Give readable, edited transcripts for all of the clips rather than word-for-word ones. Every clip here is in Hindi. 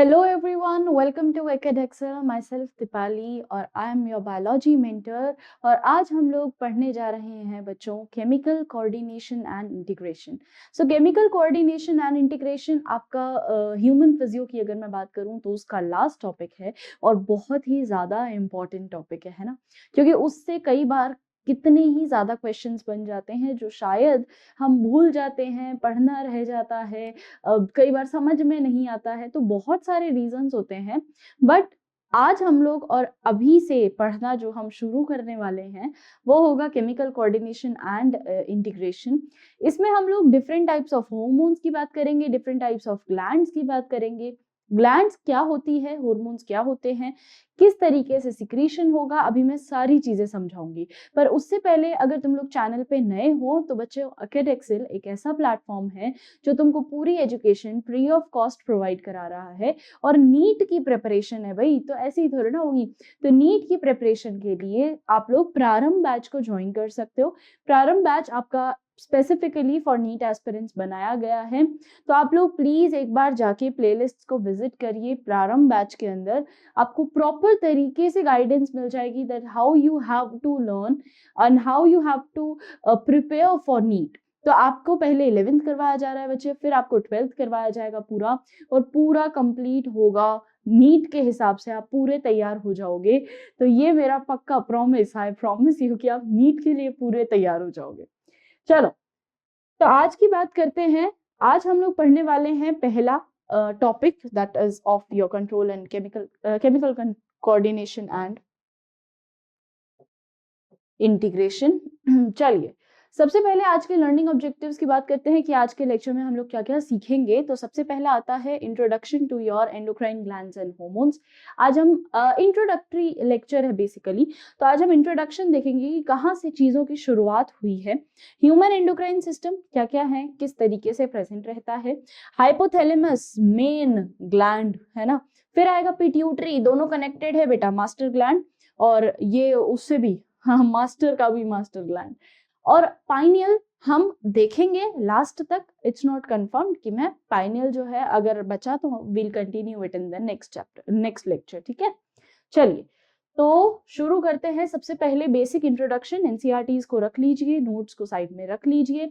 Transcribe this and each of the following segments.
Hello everyone, welcome to ECADEXL, myself Dipali और I am your biology mentor। और आज हम लोग पढ़ने जा रहे हैं बच्चों chemical coordination and integration. So chemical coordination and integration आपका ह्यूमन फिजियो की अगर मैं बात करूं तो उसका लास्ट टॉपिक है और बहुत ही ज़्यादा इम्पॉर्टेंट टॉपिक है ना, क्योंकि उससे कई बार कितने ही ज़्यादा क्वेश्चंस बन जाते हैं जो शायद हम भूल जाते हैं, पढ़ना रह जाता है, कई बार समझ में नहीं आता है, तो बहुत सारे रीजंस होते हैं। बट आज हम लोग और अभी से पढ़ना जो हम शुरू करने वाले हैं वो होगा केमिकल कोऑर्डिनेशन एंड इंटीग्रेशन। इसमें हम लोग डिफरेंट टाइप्स ऑफ हॉर्मोन्स की बात करेंगे, डिफरेंट टाइप्स ऑफ ग्लैंड्स की बात करेंगे। ग्लैंड्स क्या होती है, हॉर्मोन्स क्या होते हैं, किस तरीके से सिक्रीशन होगा, अभी मैं सारी चीजें समझाऊंगी। पर उससे पहले अगर तुम लोग चैनल पे नए हो तो बच्चों, ECADEXL एक ऐसा प्लेटफॉर्म है जो तुमको पूरी education free of cost provide करा रहा है। और नीट की प्रिपरेशन है भाई, तो ऐसे ही थोड़ी ना होगी। तो नीट की प्रिपरेशन के लिए आप लोग प्रारंभ बैच को ज्वाइन कर सकते हो। प्रारंभ बैच आपका स्पेसिफिकली फॉर नीट एस्पिरेंट्स बनाया गया है। तो आप लोग प्लीज एक बार जाके प्लेलिस्ट को विजिट करिए। प्रारंभ बैच के अंदर आपको प्रॉपर तरीके से गाइडेंस मिल जाएगी that how you have to learn and how you have to prepare for NEET. तो आपको पहले 11th करवाया जा रहा है बच्चे, फिर आपको 12th करवाया जाएगा पूरा, और पूरा कंप्लीट होगा नीट के हिसाब से, आप पूरे तैयार हो जाओगे। तो ये मेरा पक्का प्रॉमिस, आई प्रॉमिस यू कि आप नीट के लिए पूरे तैयार हो जाओगे। चलो, तो आज की बात करते हैं। आज हम लोग पढ़ने वाले हैं पहला topic that is of your control and chemical coordination and integration. चलिए, सबसे पहले आज के लर्निंग ऑब्जेक्टिव्स की बात करते हैं कि आज के लेक्चर में हम लोग क्या क्या सीखेंगे। तो सबसे पहला आता है introduction to your endocrine glands and hormones. आज हम इंट्रोडक्टरी लेक्चर है बेसिकली, तो आज हम इंट्रोडक्शन देखेंगे कि कहाँ से चीजों की शुरुआत हुई है, ह्यूमन एंडोक्राइन सिस्टम क्या क्या है, किस तरीके से प्रेजेंट रहता है, हाइपोथैलेमस मेन ग्लैंड है ना, फिर आएगा पिट्यूटरी, दोनों कनेक्टेड है बेटा, मास्टर ग्लैंड और ये उससे भी, हाँ, मास्टर का भी मास्टर ग्लैंड, और पाइनियल हम देखेंगे लास्ट तक। इट्स नॉट कंफर्म कि मैं पाइनियल जो है अगर बचा तो will continue it in the next chapter, next lecture, ठीक है। चलिए, तो शुरू करते हैं। सबसे पहले बेसिक इंट्रोडक्शन, एनसीईआरटीज को रख लीजिए, नोट्स को साइड में रख लीजिए,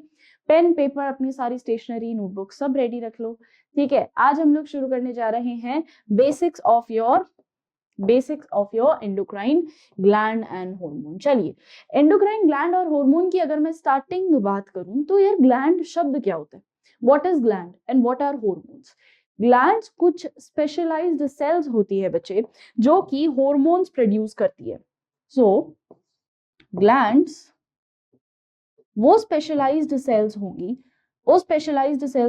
पेन पेपर अपनी सारी स्टेशनरी नोटबुक सब रेडी रख लो, ठीक है। आज हम लोग शुरू करने जा रहे हैं basics of your endocrine gland and hormone. चलिए, एंडोक्राइन ग्लैंड और हार्मोन की अगर मैं स्टार्टिंग बात करूं तो यार ग्लैंड शब्द क्या होता है, what is gland and what are hormones. Glands कुछ स्पेशलाइज्ड सेल्स होती है बच्चे जो कि हार्मोन्स प्रोड्यूस करती है। सो ग्लैंड्स वो स्पेशलाइज्ड सेल्स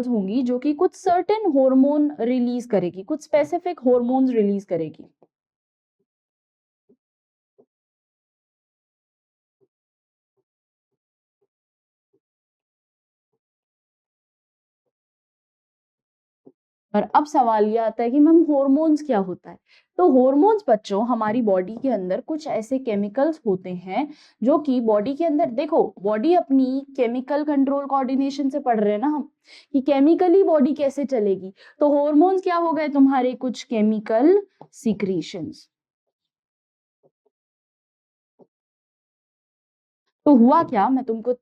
होंगी जो कि कुछ सर्टेन हार्मोन रिलीज करेगी, कुछ स्पेसिफिक हार्मोन्स रिलीज करेगी। और अब सवाल ये आता है कि मैम हॉर्मोन्स क्या होता है। तो हॉर्मोन्स बच्चों हमारी बॉडी के अंदर कुछ ऐसे केमिकल्स होते हैं जो कि बॉडी के अंदर, देखो बॉडी अपनी केमिकल कंट्रोल कोऑर्डिनेशन से पढ़ रहे हैं ना हम, कि केमिकली बॉडी कैसे चलेगी। तो हॉर्मोन्स क्या हो गए तुम्हारे, कुछ केमिकल सिक्रीशंस। तो हुआ क्या, मैं तुमको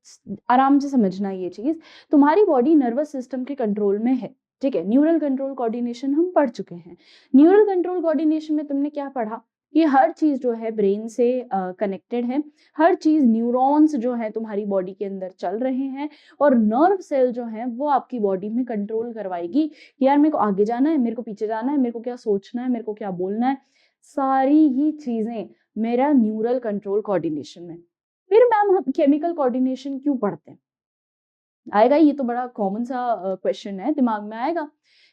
आराम से समझना ये चीज, तुम्हारी बॉडी नर्वस सिस्टम के कंट्रोल में है, ठीक है। न्यूरल कंट्रोल कोऑर्डिनेशन हम पढ़ चुके हैं। न्यूरल कंट्रोल कोऑर्डिनेशन में तुमने क्या पढ़ा कि हर चीज जो है ब्रेन से कनेक्टेड है, हर चीज न्यूरॉन्स जो है तुम्हारी बॉडी के अंदर चल रहे हैं, और नर्व सेल जो है वो आपकी बॉडी में कंट्रोल करवाएगी कि यार मेरे को आगे जाना है, मेरे को पीछे जाना है, मेरे को क्या सोचना है, मेरे को क्या बोलना है, सारी ही चीजें मेरा न्यूरल कंट्रोल कोऑर्डिनेशन में। फिर मैम हम केमिकल कोऑर्डिनेशन क्यों पढ़ते हैं, आएगा, ये तो बड़ा कॉमन सा क्वेश्चन है, दिमाग में आएगा।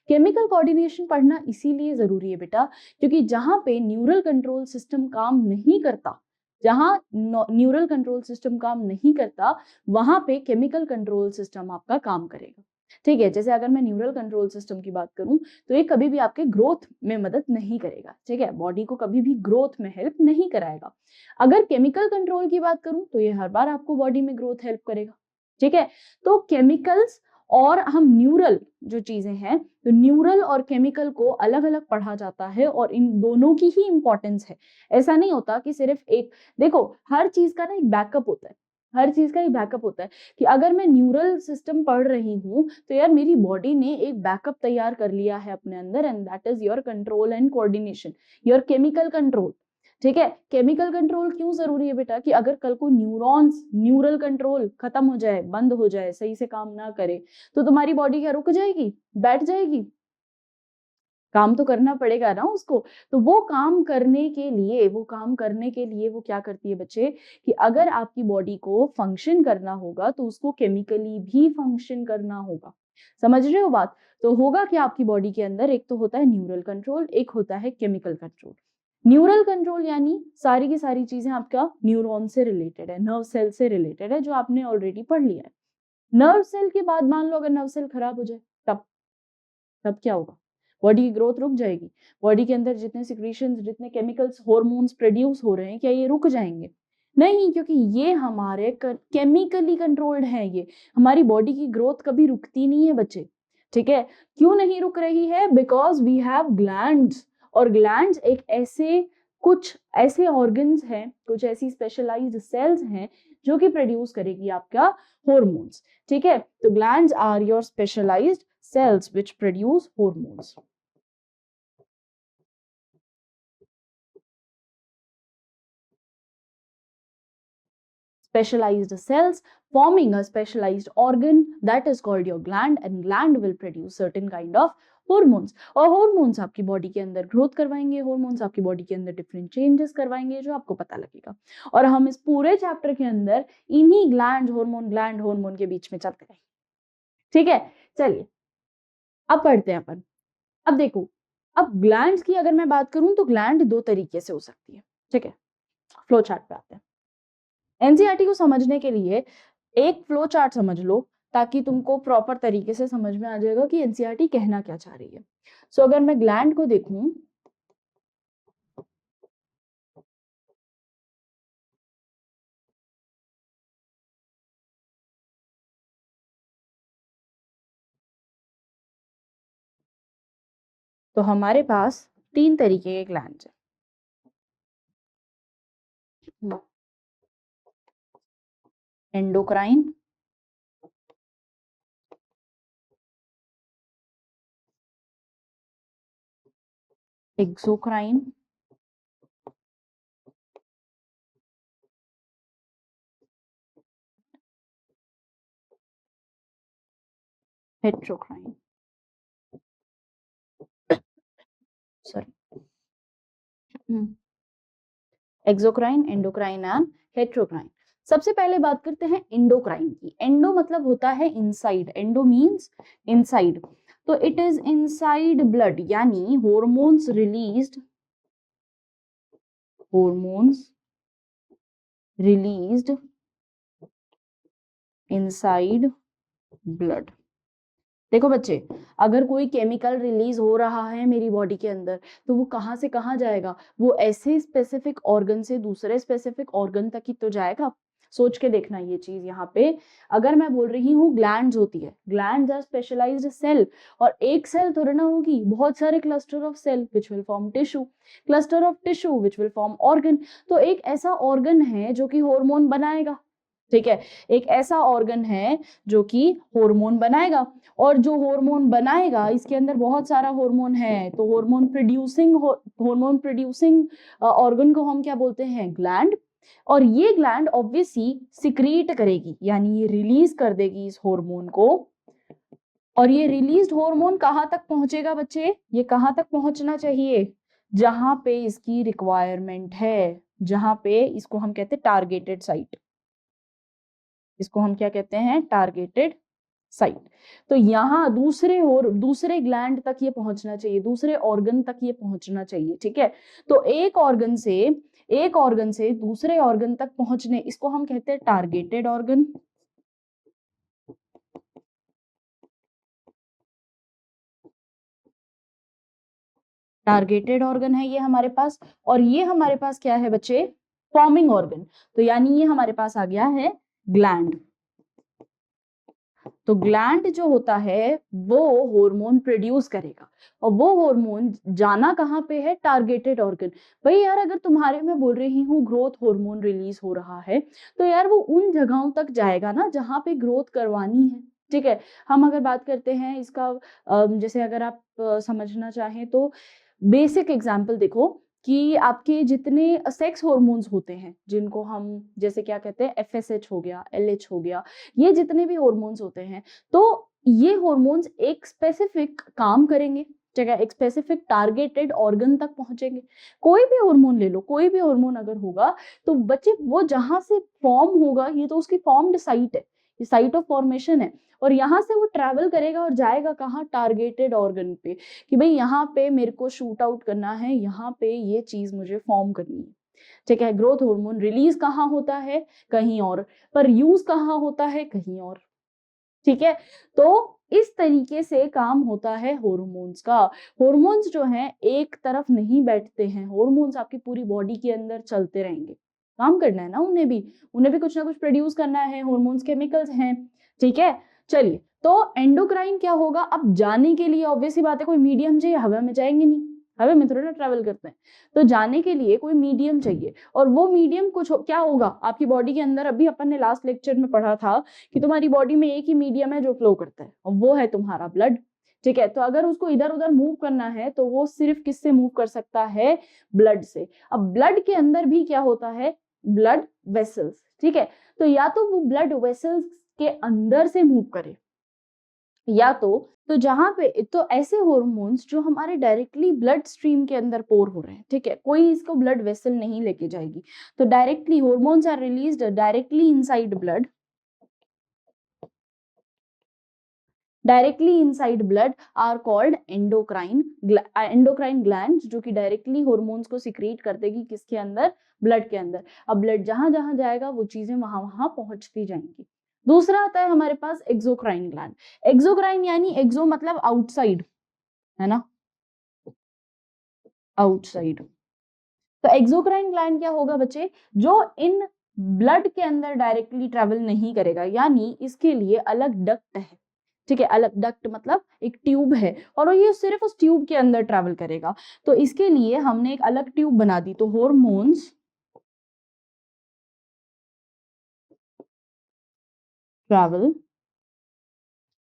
केमिकल कोऑर्डिनेशन पढ़ना इसीलिए जरूरी है बेटा क्योंकि जहां पे न्यूरल कंट्रोल सिस्टम काम नहीं करता, जहां न्यूरल कंट्रोल सिस्टम काम नहीं करता, वहां पे केमिकल कंट्रोल सिस्टम आपका काम करेगा, ठीक है। जैसे अगर मैं न्यूरल कंट्रोल सिस्टम की बात करूं तो ये कभी भी आपके ग्रोथ में मदद नहीं करेगा, ठीक है, बॉडी को कभी भी ग्रोथ में हेल्प नहीं कराएगा। अगर केमिकल कंट्रोल की बात करूं तो ये हर बार आपको बॉडी में ग्रोथ हेल्प करेगा, ठीक है। तो केमिकल्स और हम न्यूरल जो चीजें हैं, तो न्यूरल और केमिकल को अलग अलग पढ़ा जाता है और इन दोनों की ही इंपॉर्टेंस है। ऐसा नहीं होता कि सिर्फ एक, देखो हर चीज का ना एक बैकअप होता है, हर चीज का एक बैकअप होता है कि अगर मैं न्यूरल सिस्टम पढ़ रही हूँ तो यार मेरी बॉडी ने एक बैकअप तैयार कर लिया है अपने अंदर, and that is your control and coordination, your chemical control. ठीक है, केमिकल कंट्रोल क्यों जरूरी है बेटा, कि अगर कल को न्यूरॉन्स, न्यूरल कंट्रोल खत्म हो जाए, बंद हो जाए, सही से काम ना करे, तो तुम्हारी बॉडी क्या रुक जाएगी, बैठ जाएगी? काम तो करना पड़ेगा ना उसको। तो वो काम करने के लिए, वो क्या करती है बच्चे, कि अगर आपकी बॉडी को फंक्शन करना होगा तो उसको केमिकली भी फंक्शन करना होगा। समझ रहे हो बात? तो होगा क्या आपकी बॉडी के अंदर, एक तो होता है न्यूरल कंट्रोल, एक होता है केमिकल कंट्रोल। न्यूरल कंट्रोल यानी सारी की सारी चीजें आपका न्यूरॉन से रिलेटेड है, नर्व सेल से रिलेटेड है, जो आपने ऑलरेडी पढ़ लिया है। नर्व सेल के बाद मान लो अगर नर्व सेल खराब हो जाए, तब तब क्या होगा? बॉडी की ग्रोथ रुक जाएगी। बॉडी के अंदर जितने सिक्रीशंस, जितने केमिकल्स, हॉर्मोन्स प्रोड्यूस हो रहे हैं, क्या ये रुक जाएंगे? नहीं, क्योंकि ये हमारे केमिकली कंट्रोल्ड है। ये हमारी बॉडी की ग्रोथ कभी रुकती नहीं है बच्चे। ठीक है, क्यों नहीं रुक रही है? बिकॉज वी हैव ग्लैंड्स, और ग्लैंड्स एक ऐसे, कुछ ऐसे ऑर्गन्स हैं, कुछ ऐसी स्पेशलाइज्ड सेल्स हैं जो कि प्रोड्यूस करेगी आपका हॉर्मोन्स। ठीक है, तो glands are your specialised cells which produce hormones. Specialized cells forming a specialized organ that is called your gland, and gland will produce certain kind of hormones. और hormones आपकी बॉडी के अंदर ग्रोथ करवाएंगे, hormones आपकी बॉडी के अंदर डिफरेंट चेंजेस करवाएंगे, जो आपको पता लगेगा। और हम इस पूरे चैप्टर के अंदर इन्हीं ग्लैंड हार्मोन के बीच में चलते रहेंगे। ठीक है, चलिए अब पढ़ते हैं अपन। अब देखो, अब ग्लैंड्स की अगर मैं बात करूं तो ग्लैंड दो तरीके से हो सकती है। ठीक है, फ्लो चार्ट पे आते हैं। एनसीईआरटी को समझने के लिए एक फ्लो चार्ट समझ लो, ताकि तुमको प्रॉपर तरीके से समझ में आ जाएगा कि एनसीईआरटी कहना क्या चाह रही है। सो अगर मैं ग्लैंड को देखूं, तो हमारे पास तीन तरीके के ग्लैंड हैं। Endocrine, exocrine, heterocrine. Sorry, exocrine, endocrine and heterocrine. सबसे पहले बात करते हैं एंडोक्राइन की। एंडो मतलब होता है इनसाइड, एंडो मींस इनसाइड, तो इट इज इनसाइड ब्लड, यानी hormones released, hormones released inside blood. देखो बच्चे, अगर कोई केमिकल रिलीज हो रहा है मेरी बॉडी के अंदर, तो वो कहाँ से कहाँ जाएगा? वो ऐसे स्पेसिफिक ऑर्गन से दूसरे स्पेसिफिक ऑर्गन तक ही तो जाएगा। सोच के देखना ये चीज यहाँ पे। अगर मैं बोल रही हूँ ग्लैंड्स होती है, ग्लैंड्स आर स्पेशलाइज्ड सेल, और एक सेल थोड़ी ना होगी, बहुत सारे cluster of cell which will form tissue, cluster of tissue which will form organ. तो एक ऐसा ऑर्गन है जो कि हार्मोन बनाएगा। ठीक है, एक ऐसा ऑर्गन है जो कि हार्मोन बनाएगा, और जो हार्मोन बनाएगा इसके अंदर बहुत सारा हार्मोन है, तो हार्मोन प्रोड्यूसिंग ऑर्गन को हम क्या बोलते हैं? ग्लैंड। और ये ग्लैंड ऑब्वियसली सिक्रीट करेगी, यानी ये रिलीज कर देगी इस हार्मोन को। और ये रिलीज्ड हार्मोन कहाँ तक पहुंचेगा बच्चे? ये कहाँ तक पहुंचना चाहिए? जहां पे इसकी रिक्वायरमेंट है, जहां पे इसको हम कहते हैं टारगेटेड साइट, इसको हम क्या कहते हैं? Targeted site. तो यहाँ दूसरे ग्लैंड तक ये पहुंचना चाहिए, दूसरे ऑर्गन तक ये पहुंचना चाहिए। ठीक है, तो एक ऑर्गन से दूसरे ऑर्गन तक पहुंचने, इसको हम कहते हैं टारगेटेड ऑर्गन। टारगेटेड ऑर्गन है ये हमारे पास। और ये हमारे पास क्या है बच्चे? Forming organ. तो यानी ये हमारे पास आ गया है ग्लैंड। तो ग्लैंड जो होता है वो हार्मोन प्रोड्यूस करेगा, और वो हार्मोन जाना कहाँ पे है, टारगेटेड ऑर्गन। भाई यार अगर तुम्हारे मैं बोल रही हूँ ग्रोथ हार्मोन रिलीज हो रहा है, तो यार वो उन जगहों तक जाएगा ना जहाँ पे ग्रोथ करवानी है। ठीक है, हम अगर बात करते हैं इसका, जैसे अगर आप समझना चाहें तो बेसिक एग्जाम्पल देखो कि आपके जितने सेक्स हॉर्मोन्स होते हैं, जिनको हम जैसे क्या कहते हैं, एफएसएच हो गया, एलएच हो गया, ये जितने भी हॉर्मोन्स होते हैं, तो ये हॉर्मोन्स एक स्पेसिफिक काम करेंगे, ठीक है, एक स्पेसिफिक टारगेटेड ऑर्गन तक पहुंचेंगे। कोई भी हार्मोन ले लो, कोई भी हार्मोन अगर होगा तो बच्चे वो जहां से फॉर्म होगा, ये तो उसकी फॉर्म्ड साइट है, ये साइट ऑफ फॉर्मेशन है, और यहाँ से वो ट्रैवल करेगा और जाएगा कहाँ, टारगेटेड ऑर्गन पे, कि भाई यहाँ पे मेरे को शूट आउट करना है, यहाँ पे ये चीज मुझे फॉर्म करनी है। ठीक है, ग्रोथ हार्मोन रिलीज कहाँ होता है, कहीं और, पर यूज कहाँ होता है, कहीं और। ठीक है, तो इस तरीके से काम होता है हॉर्मोन्स का। हॉर्मोन्स जो हैं एक तरफ नहीं बैठते हैं, हॉर्मोन्स आपकी पूरी बॉडी के अंदर चलते रहेंगे, काम करना है ना उन्हें भी कुछ ना कुछ प्रोड्यूस करना है, हॉर्मोन्स केमिकल्स हैं। ठीक है, चलिए, तो एंडोक्राइन क्या होगा, अब जाने के लिए ऑब्वियसली बात है कोई मीडियम चाहिए, हवा में जाएंगे नहीं, हवा में थोड़ा ना ट्रेवल करते हैं, तो जाने के लिए कोई मीडियम चाहिए, और वो मीडियम कुछ क्या होगा आपकी बॉडी के अंदर, अभी अपन ने लास्ट लेक्चर में पढ़ा था कि तुम्हारी बॉडी में एक ही मीडियम है जो फ्लो करता है, और वो है तुम्हारा ब्लड। ठीक है, तो अगर उसको इधर उधर मूव करना है तो वो सिर्फ किससे मूव कर सकता है, ब्लड से। अब ब्लड के अंदर भी क्या होता है, ब्लड वेसल्स। ठीक है, तो या तो वो ब्लड वेसल्स के अंदर से मूव करे, या तो जहां पे, तो ऐसे हॉर्मोन्स जो हमारे डायरेक्टली ब्लड स्ट्रीम के अंदर पोर हो रहे हैं, ठीक है, कोई इसको ब्लड वेसल नहीं लेके जाएगी, तो directly hormones are released directly inside blood, directly inside blood are called endocrine glands, जो कि डायरेक्टली हॉर्मोन्स को सिक्रीट कर देगी किसके अंदर, ब्लड के अंदर। अब ब्लड जहां जहां जाएगा वो चीजें वहां वहां पहुंचती जाएंगी। दूसरा आता है हमारे पास एक्सोक्राइन ग्लैंड। एक्सोक्राइन यानी एक्सो मतलब आउटसाइड, है ना, आउटसाइड। तो एक्सोक्राइन ग्लैंड क्या होगा बच्चे, जो इन ब्लड के अंदर डायरेक्टली ट्रेवल नहीं करेगा, यानी इसके लिए अलग डक्ट है। ठीक है, अलग डक्ट मतलब एक ट्यूब है, और ये सिर्फ उस ट्यूब के अंदर ट्रेवल करेगा, तो इसके लिए हमने एक अलग ट्यूब बना दी। तो हॉर्मोन्स ट्रेवल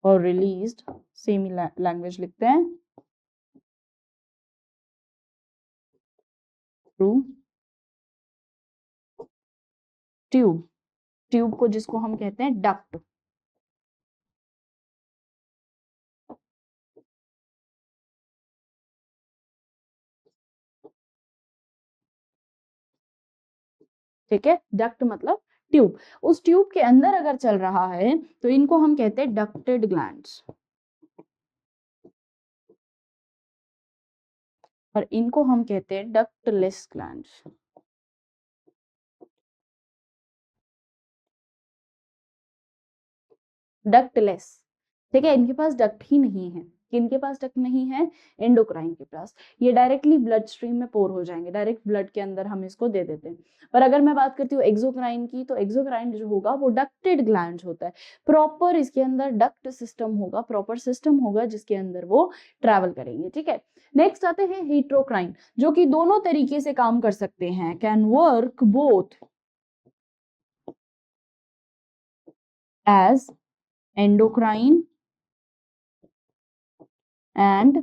और रिलीज्ड, सेम लैंग्वेज लिखते हैं, थ्रू ट्यूब, ट्यूब को जिसको हम कहते हैं डक्ट। ठीक है, डक्ट मतलब ट्यूब, उस ट्यूब के अंदर अगर चल रहा है तो इनको हम कहते हैं डक्टेड ग्लैंड्स, और इनको हम कहते हैं डक्टलेस ग्लैंड्स। डक्टलेस, ठीक है, इनके पास डक्ट ही नहीं है। किनके पास डक्ट नहीं है, एंडोक्राइन के पास। ये डायरेक्टली ब्लड स्ट्रीम में पोर हो जाएंगे, डायरेक्ट ब्लड के अंदर हम इसको दे देते हैं। पर अगर मैं बात करती हूँ एक्सोक्राइन की, तो एक्सोक्राइन जो होगा वो डक्टेड ग्लैंड होता है, प्रॉपर इसके अंदर डक्ट सिस्टम होगा, प्रॉपर सिस्टम होगा जिसके अंदर वो ट्रैवल करेंगे। ठीक है, नेक्स्ट आते हैं हेट्रोक्राइन, जो कि दोनों तरीके से काम कर सकते हैं, can work both as endocrine and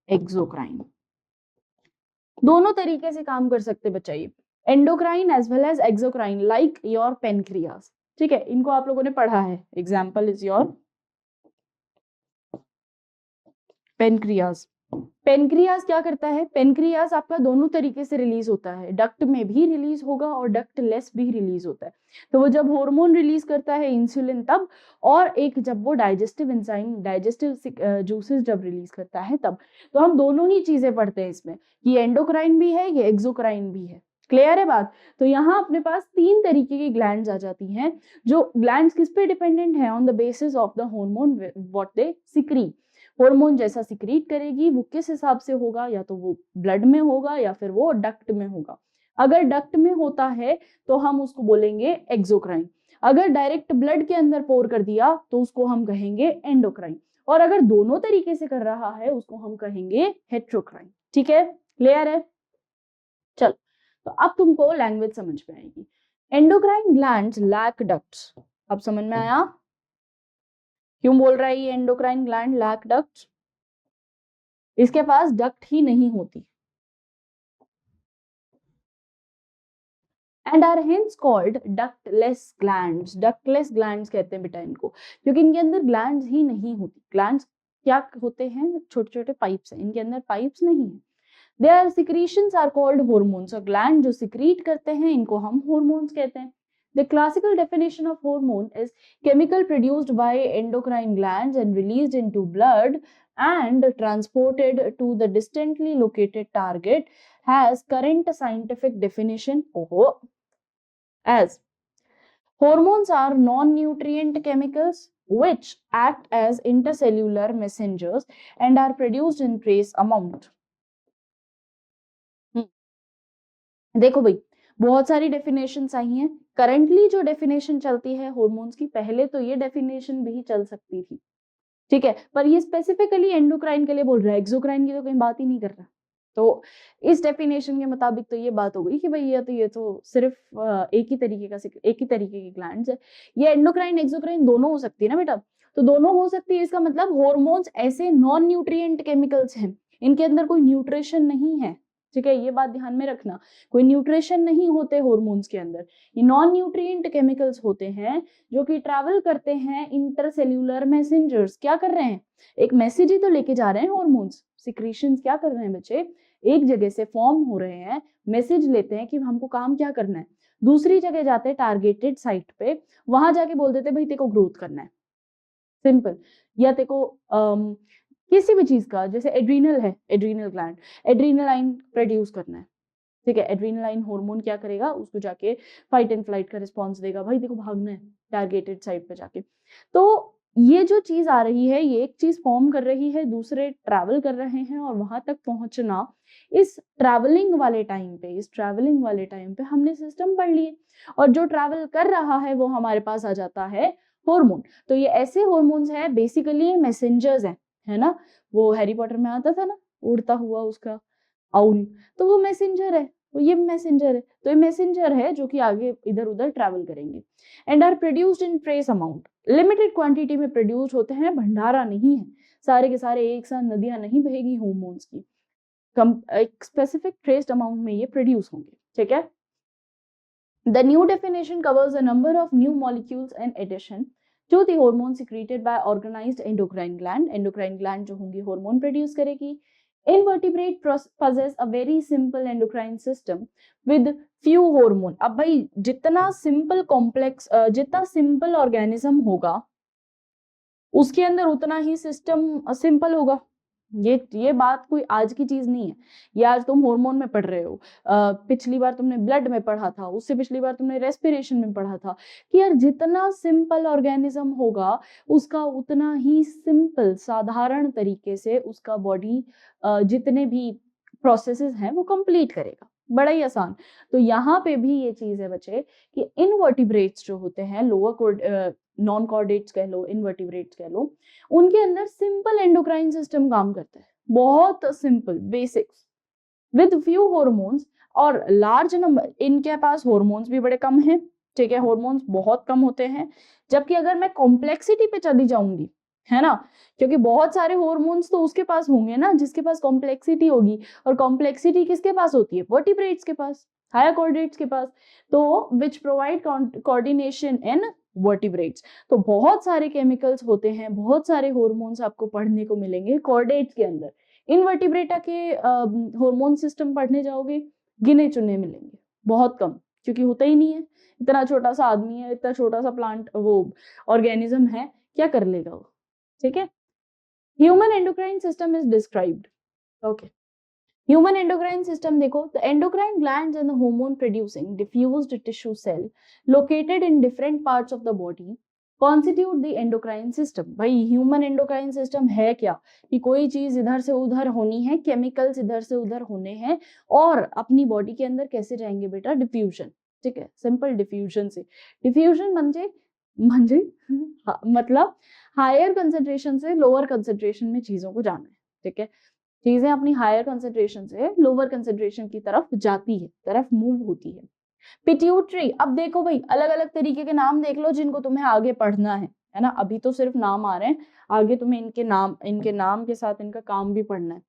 exocrine, दोनों तरीके से काम कर सकते बच्चा ये, endocrine as well as exocrine, like your pancreas. ठीक है, इनको आप लोगों ने पढ़ा है, example is your pancreas. Pancreas क्या करता है, पेनक्रियास आपका दोनों तरीके से रिलीज होता है, डक्ट में भी रिलीज होगा और डक्ट लेस भी रिलीज होता है। तो वो जब हार्मोन रिलीज करता है इंसुलिन तब, और एक जब वो डाइजेस्टिव एंजाइम, डाइजेस्टिव जूसेस जब रिलीज करता है तब। तो हम दोनों ही चीजें पढ़ते हैं इसमें, ये एंडोक्राइन भी है, ये एक्सोक्राइन भी है। क्लियर है बात। तो यहाँ अपने पास तीन तरीके की ग्लैंड्स आ जाती हैं, जो ग्लैंड्स किस पे डिपेंडेंट है, on the basis of the hormone what they secrete. Hormone जैसा सिक्रीट करेगी वो किस हिसाब से होगा, या तो वो ब्लड में होगा या फिर वो डक्ट में होगा। अगर डक्ट में होता है तो हम उसको बोलेंगे एक्सोक्राइन, अगर डायरेक्ट ब्लड के अंदर पोर कर दिया तो उसको हम कहेंगे एंडोक्राइन, और अगर दोनों तरीके से कर रहा है उसको हम कहेंगे हेट्रोक्राइन। ठीक है, क्लियर है? चल, तो अब तुमको लैंग्वेज समझ में आएगी। एंडोक्राइन ग्लैंड्स लैक डक्ट्स, अब समझ में आया क्यों बोल रहा है ये एंडोक्राइन ग्लैंड लैक डक्ट्स? इसके पास डक्ट ही नहीं होती, and are hence called ductless glands. Ductless glands कहते हैं बेटा इनको, क्योंकि इनके अंदर ग्लैंड्स ही नहीं होती। ग्लैंड्स क्या होते हैं? छोटे छोटे पाइप्स हैं, इनके अंदर पाइप्स नहीं है। Their secretions are called hormones, और ग्लैंड जो सिक्रीट करते हैं इनको हम हॉर्मोन्स कहते हैं। The classical definition of hormone is chemical produced by endocrine glands and released into blood and transported to the distantly located target, has current scientific definition as hormones are non-nutrient chemicals which act as intercellular messengers and are produced in trace amount. देखो भाई, बहुत सारी डेफिनेशंस आई हैं। करंटली जो डेफिनेशन चलती है हॉर्मोन्स की, पहले तो ये डेफिनेशन भी चल सकती थी, ठीक है, पर ये स्पेसिफिकली एंडोक्राइन के लिए बोल रहा है, एक्सोक्राइन की तो कहीं बात ही नहीं कर रहा। तो इस डेफिनेशन के मुताबिक तो ये बात हो गई कि भाई ये तो सिर्फ एक ही तरीके की ग्लैंड्स है। ये एंडोक्राइन एक्सोक्राइन दोनों हो सकती है ना बेटा, तो दोनों हो सकती है, इसका मतलब हॉर्मोन्स ऐसे नॉन न्यूट्रिएंट केमिकल्स हैं, इनके अंदर कोई न्यूट्रिशन नहीं है। ठीक है, ये बात ध्यान में रखना, कोई न्यूट्रिशन नहीं होते हॉर्मोन्स के अंदर, ये नॉन न्यूट्रिएंट केमिकल्स होते हैं जो कि ट्रैवल करते हैं इंटरसेल्यूलर मैसेंजर्स। क्या कर रहे हैं? एक मैसेज ही तो लेके जा रहे हैं हॉर्मोन्स। सिक्रीशंस क्या कर रहे हैं बच्चे? एक जगह से फॉर्म हो रहे हैं, मैसेज लेते हैं कि हमको काम क्या करना है, दूसरी जगह जाते हैं टारगेटेड साइट पे, वहां जाके बोल देते हैं भाई तेको ग्रोथ करना है, सिंपल। या तेको किसी भी चीज का, जैसे एड्रीनल है, एड्रीनल ग्लैंड, एड्रीनलाइन प्रोड्यूस करना है, ठीक है, एड्रीनलाइन हार्मोन क्या करेगा, उसको जाके फाइट एंड फ्लाइट का रिस्पॉन्स देगा, भाई देखो भागना है टारगेटेड साइट पे जाके। तो ये जो चीज आ रही है, ये एक चीज फॉर्म कर रही है, दूसरे ट्रैवल कर रहे हैं, और वहां तक पहुंचना, इस ट्रैवलिंग वाले टाइम पे हमने सिस्टम पढ़ लिए, और जो ट्रैवल कर रहा है वो हमारे पास आ जाता है हार्मोन। तो ये ऐसे हार्मोन्स है, बेसिकली मैसेंजर्स है ना। वो हैरी पॉटर में आता था ना, उड़ता हुआ उसका आउल, तो वो मैसेंजर है, तो ये मैसेंजर है, तो ये मैसेंजर है जो कि आगे इधर उधर ट्रैवल करेंगे। And are produced in trace amount, limited quantity में प्रोड्यूस होते हैं, भंडारा नहीं है, सारे के सारे एक साथ नदियां नहीं बहेगी हार्मोन्स की, एक स्पेसिफिक ट्रेस्ड अमाउंट में ये प्रोड्यूस होंगे। ठीक है, the new definition covers a number of new molecules in addition to the hormone secreted by organized endocrine gland। endocrine gland जो होंगी hormone produce करेगी। invertebrate possess a very simple endocrine system with few hormone। अब भाई जितना simple complex जितना simple organism होगा उसके अंदर उतना ही सिस्टम सिंपल होगा। ये बात कोई आज की चीज नहीं है, ये आज तुम हार्मोन में पढ़ रहे हो, पिछली बार तुमने ब्लड में पढ़ा था, उससे पिछली बार तुमने रेस्पिरेशन में पढ़ा था कि यार जितना सिंपल ऑर्गेनिज्म होगा उसका उतना ही सिंपल साधारण तरीके से उसका बॉडी जितने भी प्रोसेसेस हैं वो कंप्लीट करेगा, बड़ा ही आसान। तो यहाँ पे भी ये चीज है बच्चे कि इनवर्टिब्रेट्स जो होते हैं, लोअर नॉन कॉर्डेट्स कह लो, इनवर्टिब्रेट्स कह लो, उनके अंदर सिंपल एंडोक्राइन सिस्टम काम करता है, बहुत simple basics with few hormones, और लार्ज नंबर, इनके पास हॉर्मोन्स भी बड़े कम हैं। ठीक है, हॉर्मोन्स बहुत कम होते हैं, जबकि अगर मैं कॉम्प्लेक्सिटी पे चली जाऊंगी, है ना, क्योंकि बहुत सारे हॉर्मोन्स तो उसके पास होंगे ना जिसके पास कॉम्प्लेक्सिटी होगी, और कॉम्प्लेक्सिटी किसके पास होती है? वर्टिब्रेट्स के पास, हायर कॉर्डेट्स के पास, तो which provide coordination in vertebrates. तो बहुत सारे केमिकल्स होते हैं, बहुत सारे हॉर्मोन्स आपको पढ़ने को मिलेंगे कॉर्डेट्स के अंदर। इनवर्टिब्रेटा के हार्मोन सिस्टम पढ़ने जाओगे, गिने चुने मिलेंगे, बहुत कम, क्योंकि होता ही नहीं है, इतना छोटा सा आदमी है, इतना छोटा सा प्लांट वो ऑर्गेनिज्म है, क्या कर लेगा वो। ठीक है, human endocrine system is described. Okay, human endocrine system देखो, the endocrine glands and the hormone producing diffused tissue cell located in different parts of the body constitute the endocrine system. भाई ह्यूमन एंडोक्राइन सिस्टम है क्या? कि कोई चीज इधर से उधर होनी है, केमिकल्स इधर से उधर होने हैं, और अपनी बॉडी के अंदर कैसे जाएंगे बेटा? डिफ्यूजन, ठीक है, सिंपल डिफ्यूजन से। डिफ्यूजन म्हणजे मतलब हायर कंसेंट्रेशन से लोअर कंसेंट्रेशन में चीजों को जाना है, ठीक है। चीजें अपनी हायर कंसेंट्रेशन से लोअर कंसेंट्रेशन की तरफ जाती है, तरफ मूव होती है। पिट्यूटरी, अब देखो भाई अलग अलग तरीके के नाम देख लो जिनको तुम्हें आगे पढ़ना है ना। अभी तो सिर्फ नाम आ रहे हैं, आगे तुम्हें इनके नाम के साथ इनका काम भी पढ़ना है।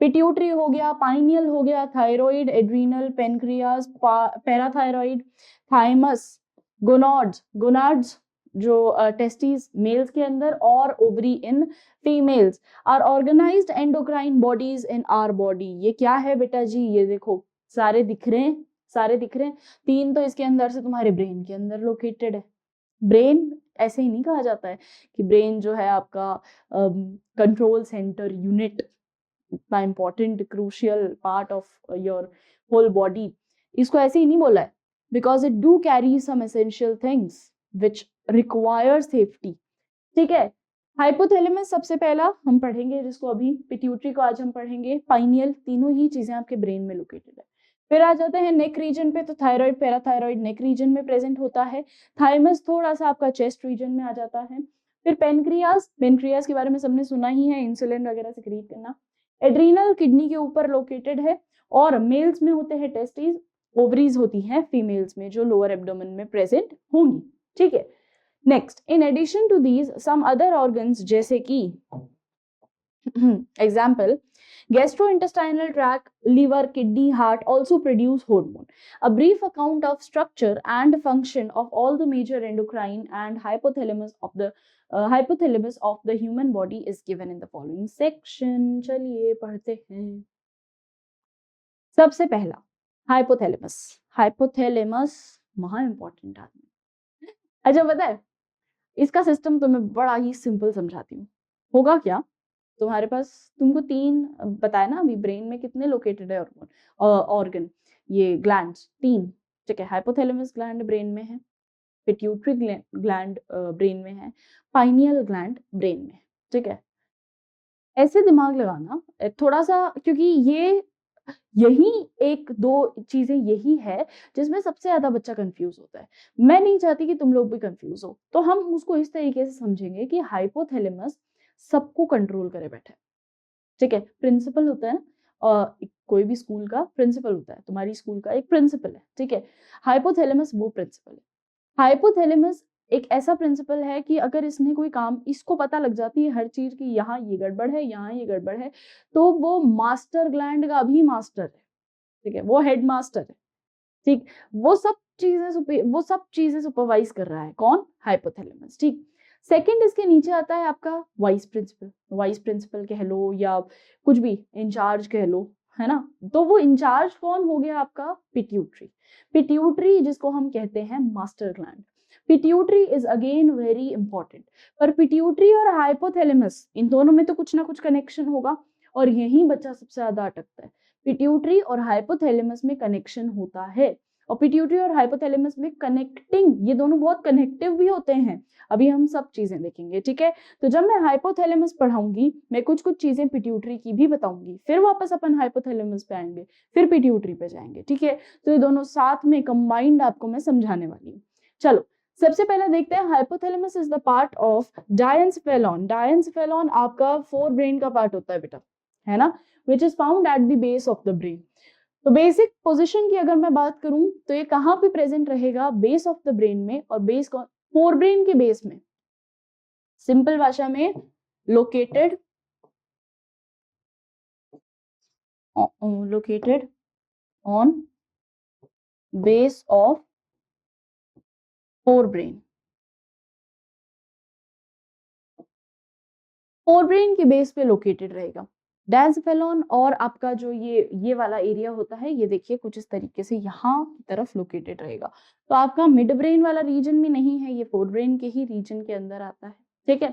पिट्यूटरी हो गया, पाइनियल हो गया, thyroid, adrenal, pancreas, parathyroid, thymus, gonads जो टेस्टिस मेल्स के अंदर और ovary in females, are organised endocrine bodies in our body. ये क्या है बेटा जी, ये देखो सारे दिख रहे हैं, सारे दिख रहे हैं। 3 तो इसके अंदर से तुम्हारे ब्रेन के अंदर लोकेटेड है। ब्रेन ऐसे ही नहीं कहा जाता है कि ब्रेन जो है आपका कंट्रोल सेंटर यूनिट, इतना important crucial part of your whole body, इसको ऐसे ही नहीं बोला है, because it do carry some essential things which require safety, ठीक है। हाइपोथैलेमस सबसे पहला हम पढ़ेंगे, जिसको अभी पिट्यूटरी को आज हम पढ़ेंगे, पाइनियल, तीनों ही चीजें आपके ब्रेन में लोकेटेड है। फिर आ जाते हैं नेक रीजन पे, तो थायराइड, पैराथायराइड नेक रीजन में प्रेजेंट होता है। थाइमस थोड़ा सा आपका चेस्ट रीजन में आ जाता है। फिर पेनक्रियाज के बारे में सबने सुना ही है, इंसुलिन वगैरह सिक्रीट करना। एड्रीनल किडनी के ऊपर लोकेटेड है, और मेल्स में होते हैं टेस्टिस, ओवरीज होती हैं फीमेल्स में जो लोअर एब्डोमेन में प्रेजेंट होंगी, ठीक है। Next, in addition to these some other organs, जैसे कि example gastrointestinal tract, liver, kidney, heart also produce hormone. A brief account of structure and function of all the major endocrine and hypothalamus of the human body is given in the following section. चलिए पढ़ते हैं। सबसे पहला हाइपोथैलेमस। हाइपोथैलेमस महा इंपॉर्टेंट आदमी। अच्छा पता है, इसका सिस्टम तो मैं बड़ा ही सिंपल समझाती हूँ। होगा क्या, तुम्हारे पास, तुमको 3 बताया ना अभी, ब्रेन में कितने लोकेटेड है ऑर्गन, ये ग्लैंड्स 3, ठीक है। हाइपोथैलेमस ग्लैंड ब्रेन में है, पिट्यूटरी ग्लैंड ब्रेन में है, पाइनियल ग्लैंड ब्रेन में, ठीक है। ऐसे दिमाग लगाना थोड़ा सा, क्योंकि यही 1-2 चीजें यही है जिसमें सबसे ज्यादा बच्चा कंफ्यूज होता है। मैं नहीं चाहती कि तुम लोग भी कंफ्यूज हो, तो हम उसको इस तरीके से समझेंगे कि हाइपोथैलेमस सबको कंट्रोल करे बैठे, ठीक है। प्रिंसिपल होता है कोई भी स्कूल का प्रिंसिपल होता है, तुम्हारी स्कूल का एक प्रिंसिपल है, ठीक है। हाइपोथैलेमस वो प्रिंसिपल है। हाइपोथैलेमस एक ऐसा प्रिंसिपल है कि अगर इसने कोई काम, इसको पता लग जाती है हर चीज की, यहाँ ये गड़बड़ है, यहाँ ये गड़बड़ है, तो वो मास्टर ग्लैंड का भी मास्टर है, ठीक है, वो हेड मास्टर है, ठीक। वो सब चीजें सुपरवाइज कर रहा है, कौन, हाइपोथैलेमस, ठीक। सेकंड इसके नीचे आता है आपका वाइस प्रिंसिपल कह लो या कुछ भी, इंचार्ज कह लो, है ना। तो वो इंचार्ज कौन हो गया आपका, पिट्यूटरी जिसको हम कहते हैं master gland. Pituitary is again very important, पर पिट्यूटरी और हाइपोथैलेमस इन दोनों में तो कुछ ना कुछ कनेक्शन होगा, और यही बच्चा सबसे ज्यादा अटकता है। पिट्यूटरी और हाइपोथैलेमस में कनेक्शन होता है, और पिट्यूटरी और हाइपोथैलेमस में कनेक्टिंग, ये दोनों बहुत कनेक्टिव भी होते हैं। अभी हम सब चीजें देखेंगे, ठीक है। तो जब मैं हाइपोथैलेमस पढ़ाऊंगी, मैं कुछ चीजें पिट्यूटरी की भी बताऊंगी, फिर वापस अपन हाइपोथैलेमस पे आएंगे, फिर पिट्यूटरी पे जाएंगे, ठीक है। तो ये दोनों साथ में कंबाइंड आपको मैं समझाने वाली हूँ। चलो सबसे पहले देखते हैं, hypothalamus is the part of diencephalon. Diencephalon आपका फोर ब्रेन का पार्ट होता है बेटा, है ना, which is found at the base of the brain. तो बेसिक पोजीशन की अगर मैं बात करूं तो ये कहां पे प्रेजेंट रहेगा, बेस ऑफ द ब्रेन में, और बेस फोर ब्रेन के बेस में, सिंपल भाषा में located on base of fore brain. Fore brain के बेस पे लोकेटेड रहेगा डायंसेफेलॉन, और आपका जो ये वाला एरिया होता है, ये देखिए कुछ इस तरीके से यहाँ की तरफ लोकेटेड रहेगा। तो आपका मिड ब्रेन वाला रीजन में नहीं है, ये फोर ब्रेन के ही रीजन के अंदर आता है, ठीक है।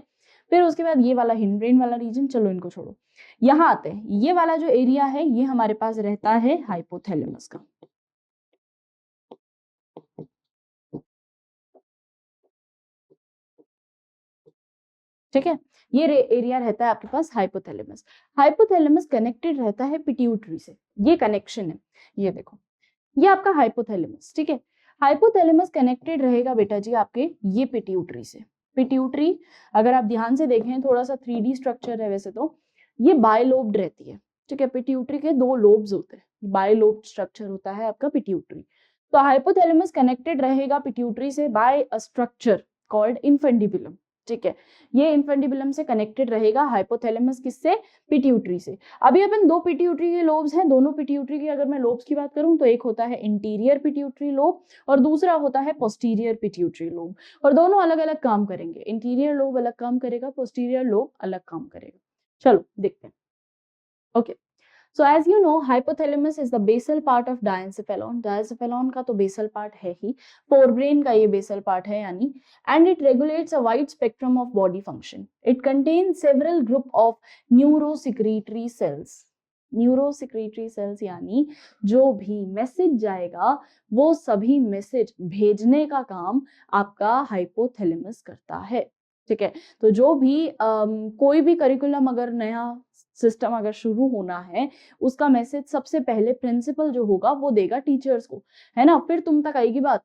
फिर उसके बाद ये वाला हिंड ब्रेन वाला रीजन, चलो इनको छोड़ो, यहाँ आते हैं। ये वाला जो एरिया है ये हमारे पास रहता है हाइपोथैलेमस का, ठीक है। ये एरिया रहता है आपके पास हाइपोथैलेमस। हाइपोथैलेमस कनेक्टेड रहता है पिट्यूटरी से, ये कनेक्शन है, ये देखो, ये आपका हाइपोथैलेमस, ठीक है। हाइपोथैलेमस कनेक्टेड रहेगा बेटा जी आपके ये पिट्यूटरी से। पिट्यूटरी अगर आप ध्यान से देखें थोड़ा सा 3D स्ट्रक्चर है वैसे तो, ये बायलोब्ड रहती है, ठीक है। पिट्यूटरी के 2 लोब्स होते हैं, बायलोब्ड स्ट्रक्चर होता है आपका पिट्यूटरी। तो हाइपोथैलेमस कनेक्टेड रहेगा पिट्यूटरी से बाय अ स्ट्रक्चर कॉल्ड इंफेंडिबुलम, ठीक है। ये इंफेंडिबुलम से कनेक्टेड रहेगा हाइपोथैलेमस, किससे? पिट्यूटरी से। अभी अपन 2 पिट्यूटरी के लोब्स हैं, दोनों पिट्यूटरी की अगर मैं लोब्स की बात करूं तो एक होता है इंटीरियर पिट्यूटरी लोब और दूसरा होता है पोस्टीरियर पिट्यूटरी लोब, और दोनों अलग अलग काम करेंगे। इंटीरियर लोब अलग काम करेगा, पोस्टीरियर लोब अलग काम करेगा। चलो देखते हैं। Okay, so as you know, hypothalamus is the basal part of diencephalon. Diencephalon का तो basal part है ही, forebrain का ये basal part है यानी, and it regulates a wide spectrum of body function. It contains several group of neurosecretory cells. Neurosecretory cells यानी जो भी मैसेज जाएगा वो सभी मैसेज भेजने का काम आपका हाइपोथैलेमस करता है, ठीक है। तो जो भी कोई भी करिकुलम अगर नया सिस्टम अगर शुरू होना है, उसका मैसेज सबसे पहले प्रिंसिपल जो होगा वो देगा टीचर्स को, है ना। फिर तुम तक आएगी बात,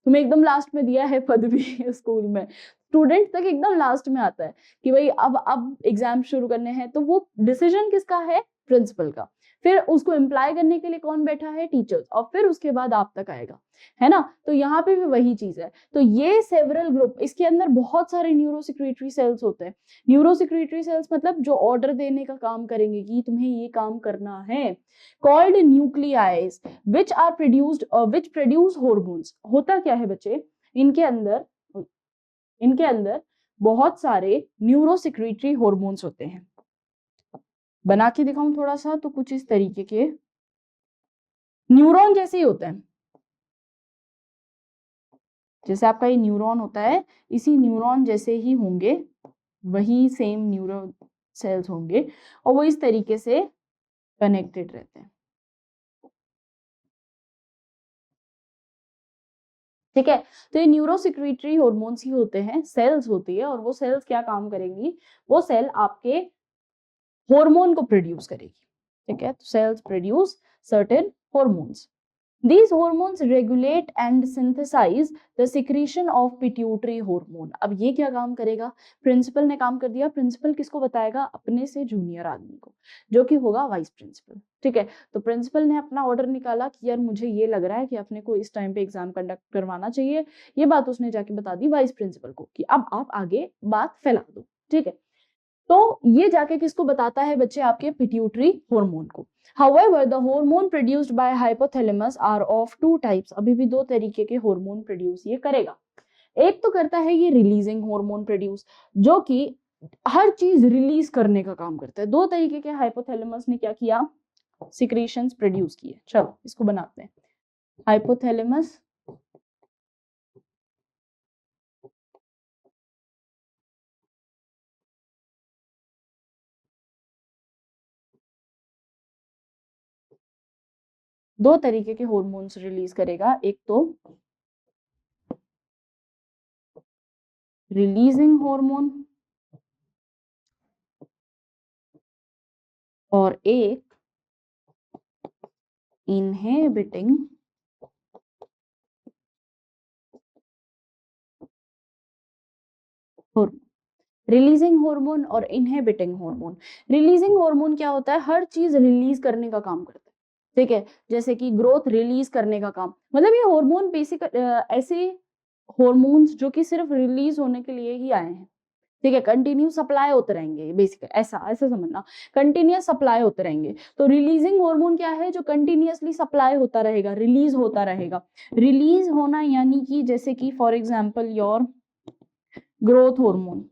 तुम्हें एकदम लास्ट में दिया है पदवी स्कूल में, स्टूडेंट तक एकदम लास्ट में आता है कि भाई अब एग्जाम शुरू करने हैं, तो वो डिसीजन किसका है? प्रिंसिपल का। फिर उसको इम्प्लाई करने के लिए कौन बैठा है? टीचर्स, और फिर उसके बाद आप तक आएगा, है ना। तो यहाँ पे भी वही चीज है। तो ये सेवरल ग्रुप, इसके अंदर बहुत सारे न्यूरोसिक्रेटरी सेल्स होते हैं। न्यूरोसिक्रेटरी सेल्स मतलब जो ऑर्डर देने का काम करेंगे कि तुम्हें ये काम करना है, called nuclei which are produced which produce hormones. होता क्या है बच्चे, इनके अंदर बहुत सारे न्यूरोसिक्रेटरी हॉर्मोन्स होते हैं। बना के दिखाऊं थोड़ा सा, तो कुछ इस तरीके के न्यूरॉन जैसे ही होते हैं, जैसे आपका ये न्यूरॉन होता है, इसी न्यूरॉन जैसे ही होंगे, वही सेम न्यूरो सेल्स होंगे और वो इस तरीके से कनेक्टेड रहते हैं, ठीक है। तो ये न्यूरोसिक्रेटरी हॉर्मोन्स ही होते हैं, सेल्स होती है, और वो सेल्स क्या काम करेंगी? वो सेल आपके हार्मोन को प्रोड्यूस करेगी, ठीक है। तो sales produce certain hormones. These hormones regulate and synthesize the secretion of pituitary hormone. अब ये क्या काम करेगा? प्रिंसिपल ने काम कर दिया। प्रिंसिपल किसको बताएगा? अपने से जूनियर आदमी को, जो कि होगा वाइस प्रिंसिपल, ठीक है। तो प्रिंसिपल ने अपना ऑर्डर निकाला कि यार मुझे ये लग रहा है कि अपने को इस टाइम पे एग्जाम कंडक्ट करवाना चाहिए। ये बात उसने जाके बता दी वाइस प्रिंसिपल को कि अब आप आगे बात फैला दो, ठीक है। तो ये जाके किसको बताता है बच्चे? आपके पिट्यूटरी हार्मोन को। However, the hormone produced by hypothalamus are of two types. अभी भी 2 तरीके के हार्मोन प्रोड्यूस ये करेगा। एक तो करता है ये रिलीजिंग हार्मोन प्रोड्यूस, जो कि हर चीज रिलीज करने का काम करता है। 2 तरीके के हाइपोथैलेमस ने क्या किया? सिक्रीशंस प्रोड्यूस किए। चलो इसको बनाते हैं। हाइपोथैलेमस दो तरीके के हॉर्मोन्स रिलीज करेगा, एक तो रिलीजिंग हार्मोन और एक इनहिबिटिंग हार्मोन। रिलीजिंग हार्मोन और इनहिबिटिंग हार्मोन। रिलीजिंग हार्मोन क्या होता है? हर चीज रिलीज करने का काम करता है, ठीक है। जैसे कि ग्रोथ रिलीज करने का काम, मतलब ये हार्मोन बेसिक ऐसे हार्मोन्स जो कि सिर्फ रिलीज होने के लिए ही आए हैं, ठीक है। कंटिन्यू सप्लाई होते रहेंगे, बेसिक ऐसा ऐसा समझना, कंटिन्यूस सप्लाई होते रहेंगे। तो रिलीजिंग हार्मोन क्या है? जो कंटिन्यूअसली सप्लाई होता रहेगा, रिलीज होता रहेगा। रिलीज होना यानी कि जैसे कि for example your growth hormone.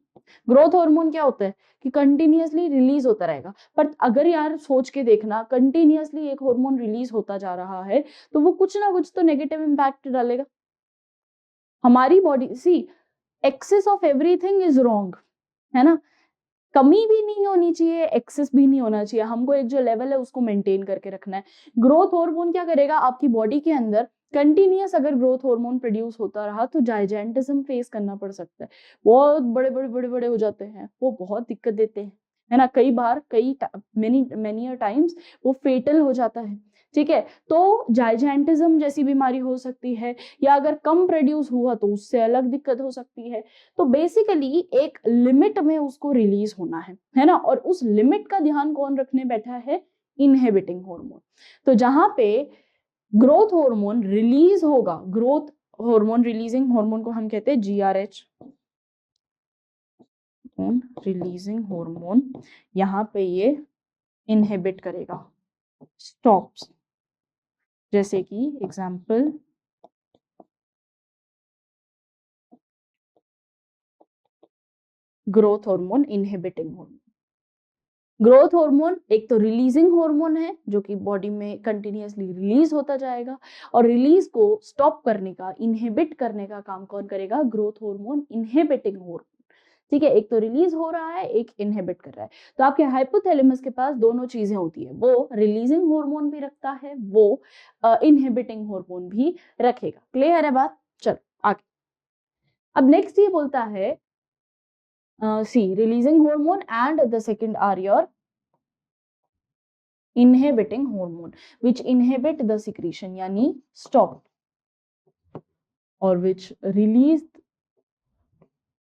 Growth hormone क्या होता है कि कंटिन्यूअसली रिलीज होता रहेगा। पर अगर यार सोच के देखना, कंटिन्यूअसली एक हार्मोन रिलीज होता जा रहा है तो वो कुछ ना कुछ तो नेगेटिव इंपैक्ट डालेगा हमारी body. See, excess of everything is wrong, है ना। कमी भी नहीं होनी चाहिए, एक्सेस भी नहीं होना चाहिए। हमको एक जो लेवल है उसको मेंटेन करके रखना है। ग्रोथ हार्मोन क्या करेगा? आपकी बॉडी के अंदर कंटिन्यूअस अगर ग्रोथ हार्मोन प्रोड्यूस होता रहा तो जाइजेंटिज्म फेस करना पड़ सकता है। बहुत बड़े बड़े बड़े बड़े हो जाते हैं, वो बहुत दिक्कत देते हैं, है ना। कई बार मेनी मेनी टाइम्स वो फेटल हो जाता है, ठीक है, तो जाइजेंटिज्म जैसी बीमारी हो सकती है, या अगर कम प्रोड्यूस हुआ तो उससे अलग दिक्कत हो सकती है। तो बेसिकली एक लिमिट में उसको रिलीज होना है ना, और उस लिमिट का ध्यान कौन रखने बैठा है? Inhibiting hormone. तो जहां पे ग्रोथ हार्मोन रिलीज होगा, ग्रोथ हार्मोन रिलीजिंग हार्मोन को हम कहते हैं GRH, रिलीजिंग हार्मोन, यहाँ पे ये इनहिबिट करेगा, स्टॉप्स, जैसे कि example growth hormone, inhibiting hormone. Growth hormone एक तो रिलीजिंग हार्मोन है जो कि बॉडी में कंटिन्यूअसली रिलीज होता जाएगा, और रिलीज को स्टॉप करने का, इनहिबिट करने का काम कौन करेगा? Growth hormone, inhibiting hormone. ठीक है, एक तो रिलीज हो रहा है, एक इनहिबिट कर रहा है। तो आपके हाइपोथैलेमस के पास दोनों चीजें होती है, वो रिलीजिंग हार्मोन भी रखता है, वो इनहिबिटिंग हार्मोन भी रखेगा। क्लियर है बात? चलो आगे। अब नेक्स्ट ये बोलता है see releasing hormone and the second are your inhibiting hormone which inhibit the secretion यानी stop, और which release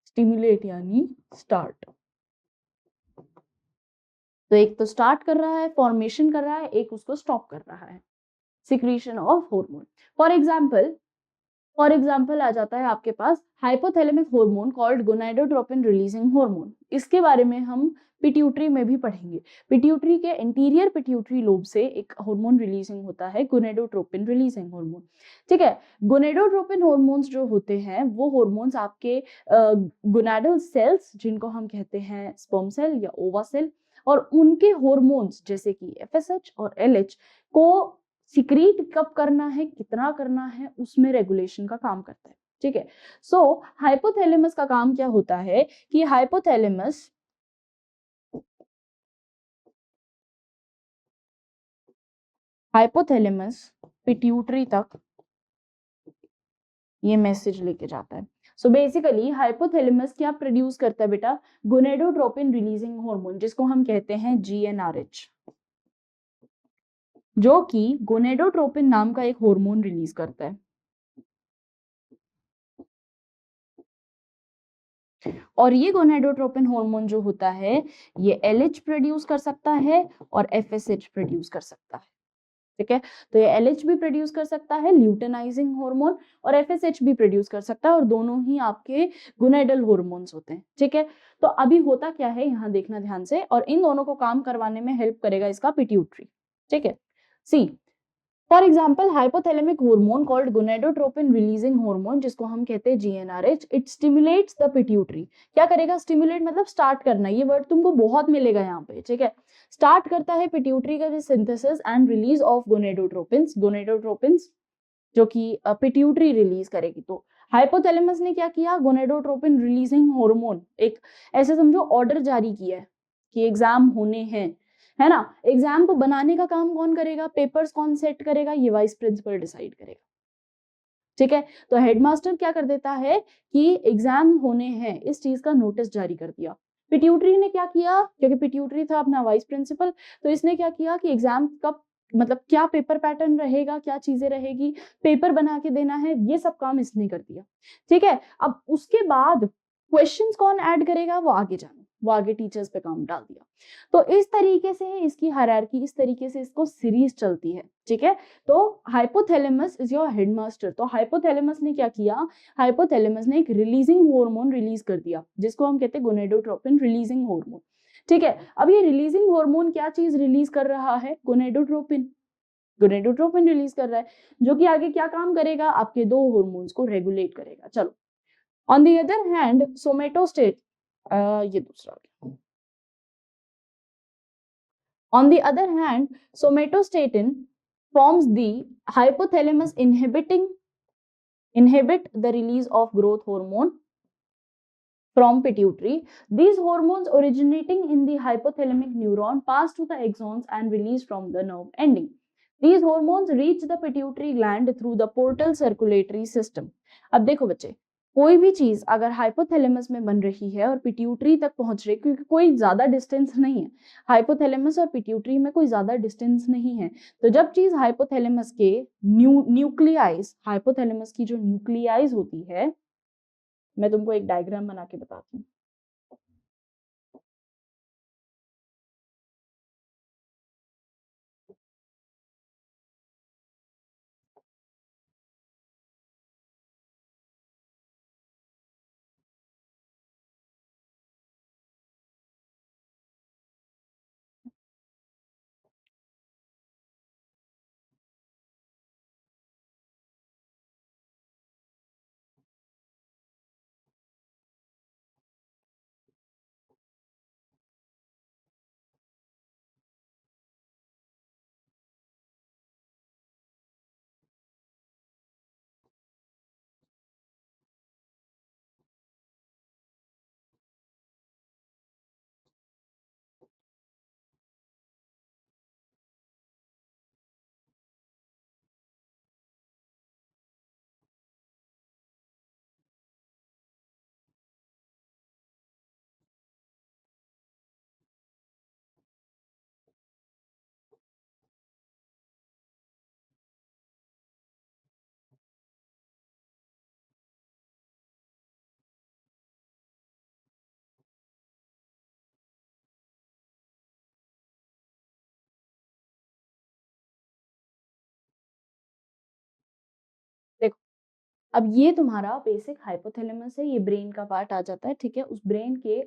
stimulate यानी start। तो एक तो स्टार्ट कर रहा है, फॉर्मेशन कर रहा है, एक उसको स्टॉप कर रहा है, secretion of hormone. For example आ जाता है आपके पास hypothalamic hormone called gonadotropin releasing hormone. इसके बारे में हम पिट्यूटरी में भी पढ़ेंगे। पिट्यूटरी के इंटीरियर पिट्यूटरी लोब से एक हार्मोन रिलीजिंग होता है, गोनाडोट्रोपिन रिलीजिंग हार्मोन। ठीक है, गोनाडोट्रोपिन हार्मोन्स जो होते हैं वो हार्मोन्स आपके गोनाडल सेल्स, जिनको हम कहते हैं स्पर्म सेल या ओवा सेल, और उनके हार्मोन्स जैसे कि FSH और LH को सिक्रीट कब करना है, कितना करना है, उसमें रेगुलेशन का काम करता है। ठीक है, सो हाइपोथैलेमस का काम क्या होता है कि हाइपोथैलेमस पिट्यूटरी तक ये मैसेज लेके जाता है। सो बेसिकली हाइपोथैलेमस क्या प्रोड्यूस करता है बेटा? गोनेडोट्रोपिन रिलीजिंग हार्मोन, जिसको हम कहते हैं GnRH, जो कि गोनेडोट्रोपिन नाम का एक हार्मोन रिलीज करता है। और ये गोनेडोट्रोपिन हार्मोन जो होता है ये LH प्रोड्यूस कर सकता है और FSH प्रोड्यूस कर सकता है। ठीक है, तो ये LH भी प्रोड्यूस कर सकता है, ल्यूटेनाइजिंग हार्मोन, और FSH भी प्रोड्यूस कर सकता है, और दोनों ही आपके गोनेडल हार्मोन्स होते हैं। ठीक है, तो अभी होता क्या है यहाँ देखना ध्यान से, और इन दोनों को काम करवाने में हेल्प करेगा इसका पिट्यूटरी। ठीक है, see for example hypothalamic hormone called gonadotropin releasing hormone, जिसको हम कहते हैं GnRH, it stimulates the pituitary. क्या करेगा? स्टिमुलेट मतलब स्टार्ट करना, ये वर्ड तुमको बहुत मिलेगा यहाँ पे। ठीक है, स्टार्ट करता है पिट्यूटरी का सिंथेसिस एंड रिलीज ऑफ गोनेडोट्रोपिन्स जो कि पिट्यूटरी रिलीज करेगी। तो हाइपोथैलेमस ने क्या किया? गोनेडोट्रोपिन रिलीजिंग हार्मोन एक ऐसे समझो ऑर्डर जारी किया है कि एग्जाम होने हैं, है ना। एग्जाम को बनाने का काम कौन करेगा? पेपर्स कौन सेट करेगा? ये वाइस प्रिंसिपल डिसाइड करेगा। ठीक है, तो हेडमास्टर क्या कर देता है कि एग्जाम होने हैं, इस चीज का नोटिस जारी कर दिया। पिट्यूटरी ने क्या किया? क्योंकि पिट्यूटरी था अपना वाइस प्रिंसिपल, तो इसने क्या किया कि एग्जाम कब, मतलब क्या पेपर पैटर्न रहेगा, क्या चीजें रहेगी, पेपर बना के देना है, ये सब काम इसने कर दिया। ठीक है, अब उसके बाद क्वेश्चंस कौन ऐड करेगा वो आगे जाना, वो आगे टीचर्स पे काम डाल दिया। तो इस तरीके से इसकी हायरार्की, इस तरीके से इसको सीरीज चलती है। ठीक है, तो हाइपोथैलेमस इज योर हेडमास्टर। तो हाइपोथैलेमस ने क्या किया? हाइपोथैलेमस ने एक रिलीजिंग हार्मोन रिलीज कर दिया, जिसको हम कहते हैं गोनेडोट्रोपिन रिलीजिंग हार्मोन। ठीक है, अब ये रिलीजिंग हार्मोन क्या चीज रिलीज कर रहा है? गोनेडोट्रोपिन। गोनेडोट्रोपिन रिलीज कर रहा है, जो कि आगे क्या काम करेगा? आपके दो हार्मोन्स को रेगुलेट करेगा। चलो, ऑन द अदर हैंड सोमेटोस्टेट, ये दूसरा। On the other hand, somatostatin forms the hypothalamus inhibit the release of growth hormone from pituitary. These hormones originating in the hypothalamic neuron pass to the axons and release from the nerve ending. These hormones reach the pituitary gland through the portal circulatory system. अब देखो बच्चे, कोई भी चीज अगर हाइपोथैलेमस में बन रही है और पिट्यूटरी तक पहुंच रही है, क्योंकि कोई ज्यादा डिस्टेंस नहीं है, हाइपोथैलेमस और पिट्यूटरी में कोई ज्यादा डिस्टेंस नहीं है, तो जब चीज हाइपोथैलेमस के न्यूक्लियाइज, हाइपोथैलेमस की जो न्यूक्लियाइज होती है, मैं तुमको एक डायग्राम बना के बताती हूँ। देखो, अब ये तुम्हारा बेसिक हाइपोथैलेमस है, ये ब्रेन का पार्ट आ जाता है, ठीक है। उस ब्रेन के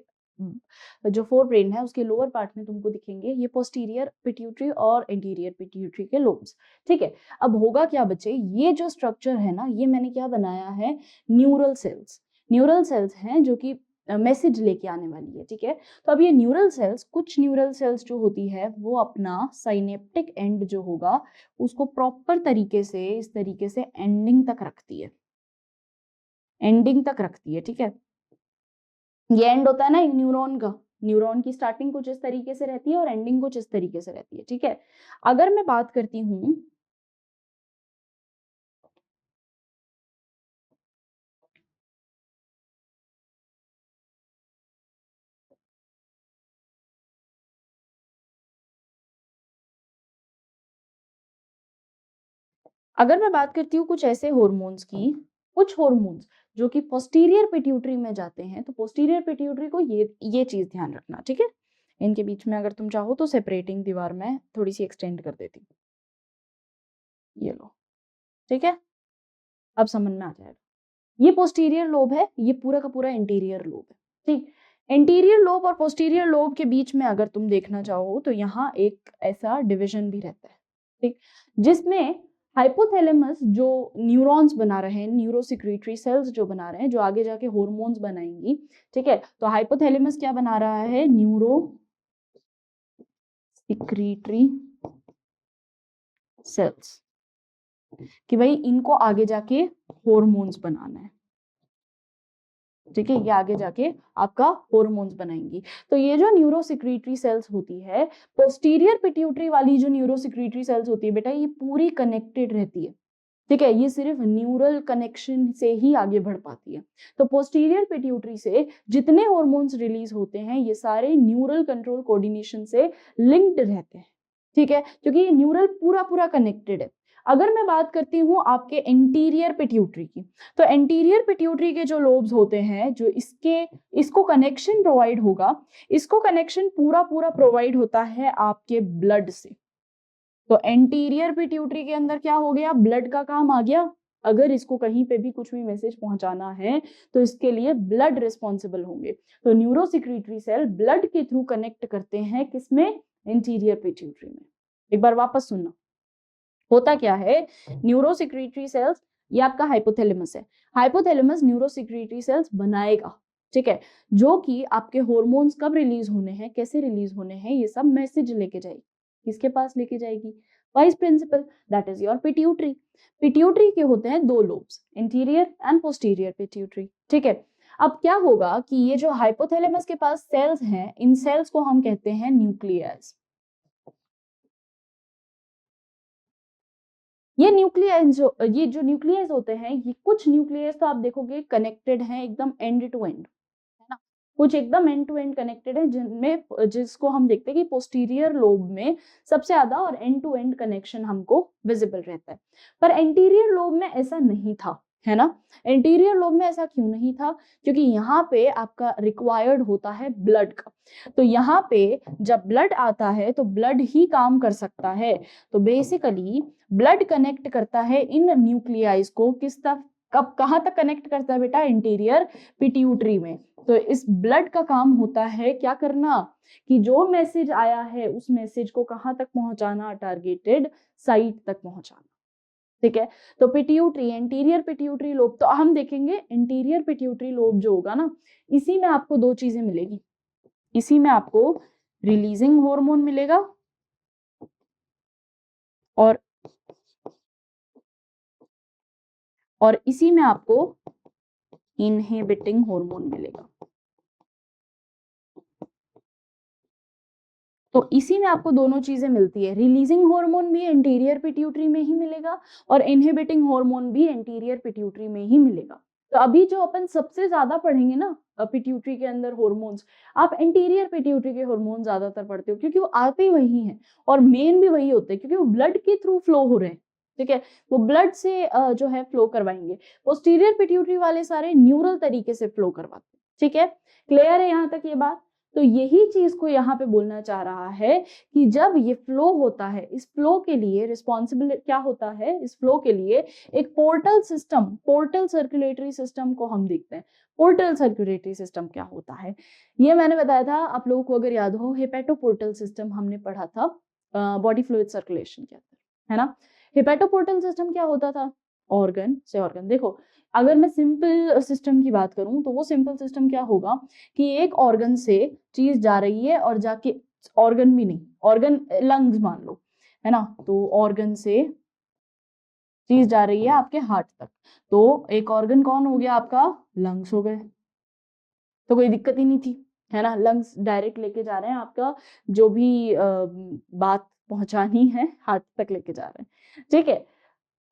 जो फोर ब्रेन है उसके लोअर पार्ट में तुमको दिखेंगे ये पोस्टीरियर पिट्यूटरी और एंटीरियर पिट्यूटरी के लोब्स, ठीक है। अब होगा क्या बच्चे, ये जो स्ट्रक्चर है ना, ये मैंने क्या बनाया है, न्यूरल सेल्स। न्यूरल सेल्स हैं जो कि मैसेज लेके आने वाली है, ठीक है। तो अब ये न्यूरल सेल्स, कुछ न्यूरल सेल्स जो होती है वो अपना साइनेप्टिक एंड जो होगा उसको प्रॉपर तरीके से, इस तरीके से एंडिंग तक रखती है, एंडिंग तक रखती है, ठीक है। ये एंड होता है ना एक न्यूरॉन का, न्यूरॉन की स्टार्टिंग कुछ इस तरीके से रहती है और एंडिंग कुछ इस तरीके से रहती है, ठीक है। अगर मैं बात करती हूँ, अगर मैं बात करती हूँ कुछ ऐसे हॉर्मोन्स की, कुछ हॉर्मोन्स जो कि पोस्टीरियर पिट्यूटरी में जाते हैं, तो पोस्टीरियर पिट्यूटरी को ये चीज ध्यान रखना, ठीक है। इनके बीच में अगर तुम चाहो तो सेपरेटिंग दीवार में थोड़ी सी एक्सटेंड कर देती हूँ, ये लो, ठीक है। अब समझ में आ जाएगा, ये पोस्टीरियर लोब है, ये पूरा का पूरा इंटीरियर लोब है, ठीक। इंटीरियर लोब और पोस्टीरियर लोब के बीच में अगर तुम देखना चाहो तो यहाँ एक ऐसा डिवीजन भी रहता है, ठीक, जिसमें हाइपोथैलेमस जो न्यूरॉन्स बना रहे हैं, न्यूरोसिक्रीटरी सेल्स जो बना रहे हैं, जो आगे जाके हॉर्मोन्स बनाएंगी, ठीक है। तो हाइपोथैलेमस क्या बना रहा है, न्यूरो सिक्रीटरी सेल्स, कि भाई इनको आगे जाके हॉर्मोन्स बनाना है, ठीक है। ये आगे जाके आपका हॉर्मोन्स बनाएंगी। तो ये जो न्यूरोसिक्रीटरी सेल्स होती है, पोस्टीरियर पिट्यूटरी वाली जो न्यूरोसिक्रीटरी सेल्स होती है बेटा, ये पूरी कनेक्टेड रहती है, ठीक है। ये सिर्फ न्यूरल कनेक्शन से ही आगे बढ़ पाती है। तो पोस्टीरियर पिट्यूटरी से जितने हॉर्मोन्स रिलीज होते हैं ये सारे न्यूरल कंट्रोल कोऑर्डिनेशन से लिंक्ड रहते हैं, ठीक है, क्योंकि ये न्यूरल पूरा पूरा कनेक्टेड है। अगर मैं बात करती हूँ आपके एंटीरियर पिट्यूटरी की, तो एंटीरियर पिट्यूटरी के जो लोब्स होते हैं, जो इसको कनेक्शन प्रोवाइड होगा, इसको कनेक्शन पूरा पूरा प्रोवाइड होता है आपके ब्लड से। तो एंटीरियर पिट्यूटरी के अंदर क्या हो गया, ब्लड का काम आ गया। अगर इसको कहीं पे भी कुछ भी मैसेज पहुंचाना है तो इसके लिए ब्लड रिस्पॉन्सिबल होंगे। तो न्यूरोसिक्रीटरी सेल ब्लड के थ्रू कनेक्ट करते हैं किसमें, इंटीरियर पिट्यूटरी में। एक बार वापस सुनना, होता क्या है, न्यूरोसिक्रीटरी सेल्स, ये आपका हाइपोथैलेमस है, हाइपोथैलेमस न्यूरोसिक्रीटरी सेल्स बनाएगा, ठीक है, जो कि आपके हॉर्मोन्स कब रिलीज होने हैं, कैसे रिलीज होने हैं, ये सब मैसेज लेके जाएगी। किसके पास लेके जाएगी, vice principal, that is your pituitary. Pituitary के होते हैं दो lobes, interior and posterior pituitary, ठीक है। अब क्या होगा कि ये जो हाइपोथैलेमस के पास सेल्स हैं, इन सेल्स को हम कहते हैं न्यूक्लियस। ये जो न्यूक्लियस होते हैं, ये कुछ न्यूक्लियस तो आप देखोगे कनेक्टेड हैं एकदम एंड टू एंड, है ना, कुछ एकदम एंड टू एंड कनेक्टेड है, जिनमें जिसको हम देखते हैं कि पोस्टीरियर लोब में सबसे ज्यादा और एंड टू एंड कनेक्शन हमको विजिबल रहता है। पर एंटीरियर लोब में ऐसा नहीं था, है ना। एंटीरियर लोब में ऐसा क्यों नहीं था? क्योंकि यहाँ पे आपका रिक्वायर्ड होता है ब्लड का। तो यहाँ पे जब ब्लड आता है तो ब्लड ही काम कर सकता है। तो बेसिकली ब्लड कनेक्ट करता है इन न्यूक्लियाइज को, किस तक, कब, कहाँ तक कनेक्ट करता है बेटा? इंटीरियर पिट्यूटरी में। तो इस ब्लड का काम होता है क्या करना, कि जो मैसेज आया है उस मैसेज को कहाँ तक पहुंचाना, टारगेटेड साइट तक पहुंचाना। ठीक है, तो पिट्यूटरी, एंटीरियर पिट्यूटरी लोब, तो हम देखेंगे एंटीरियर पिट्यूटरी लोब जो होगा ना, इसी में आपको दो चीजें मिलेगी। इसी में आपको रिलीजिंग हार्मोन मिलेगा और इसी में आपको इनहिबिटिंग हार्मोन मिलेगा। तो इसी में आपको दोनों चीजें मिलती है, रिलीजिंग हार्मोन भी एंटीरियर पिट्यूटरी में ही मिलेगा और इनहिबिटिंग हार्मोन भी एंटीरियर पिट्यूटरी में ही मिलेगा। तो अभी जो अपन सबसे ज्यादा पढ़ेंगे ना पिट्यूटरी के अंदर हॉर्मोन्स, आप एंटीरियर पिट्यूटरी के हॉर्मोन ज्यादातर पढ़ते हो, क्योंकि वो आते वही हैं और मेन भी वही होते हैं, क्योंकि वो ब्लड के थ्रू फ्लो हो रहे हैं। ठीक है, वो ब्लड से जो है फ्लो करवाएंगे। पोस्टीरियर पिट्यूटरी वाले सारे न्यूरल तरीके से फ्लो करवाते हैं। ठीक है, क्लियर है यहाँ तक ये बात? तो यही चीज को यहाँ पे बोलना चाह रहा है कि जब ये फ्लो होता है, इस फ्लो के लिए रिस्पॉन्सिबल क्या होता है? इस फ्लो के लिए एक portal system, portal circulatory system को हम देखते हैं। पोर्टल सर्कुलेटरी सिस्टम क्या होता है? ये मैंने बताया था आप लोगों को, अगर याद हो, हेपेटोपोर्टल सिस्टम हमने पढ़ा था बॉडी फ्लूइड सर्कुलेशन के अंदर, है ना। हेपेटोपोर्टल सिस्टम क्या होता था? ऑर्गन से ऑर्गन। देखो, अगर मैं सिंपल सिस्टम की बात करूं तो वो सिंपल सिस्टम क्या होगा कि एक ऑर्गन से चीज जा रही है और जाके, ऑर्गन भी नहीं, ऑर्गन लंग्स मान लो, है ना, तो ऑर्गन से चीज जा रही है आपके हार्ट तक, तो एक ऑर्गन कौन हो गया आपका? लंग्स हो गए। तो कोई दिक्कत ही नहीं थी, है ना, लंग्स डायरेक्ट लेके जा रहे हैं आपका जो भी बात पहुंचानी है हार्ट तक लेके जा रहे हैं। ठीक है,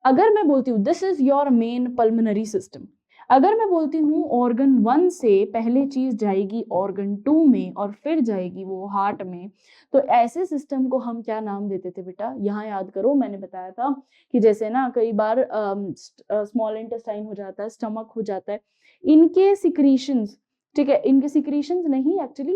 अगर मैं बोलती हूँ this is your main pulmonary system, अगर मैं बोलती हूँ ऑर्गन 1 से पहले चीज जाएगी ऑर्गन 2 में और फिर जाएगी वो हार्ट में, तो ऐसे सिस्टम को हम क्या नाम देते थे बेटा? यहाँ याद करो, मैंने बताया था कि जैसे ना कई बार स्मॉल इंटेस्टाइन हो जाता है, स्टमक हो जाता है, इनके सिक्रीशंस, ठीक है, इनके सिक्रीशंस नहीं, एक्चुअली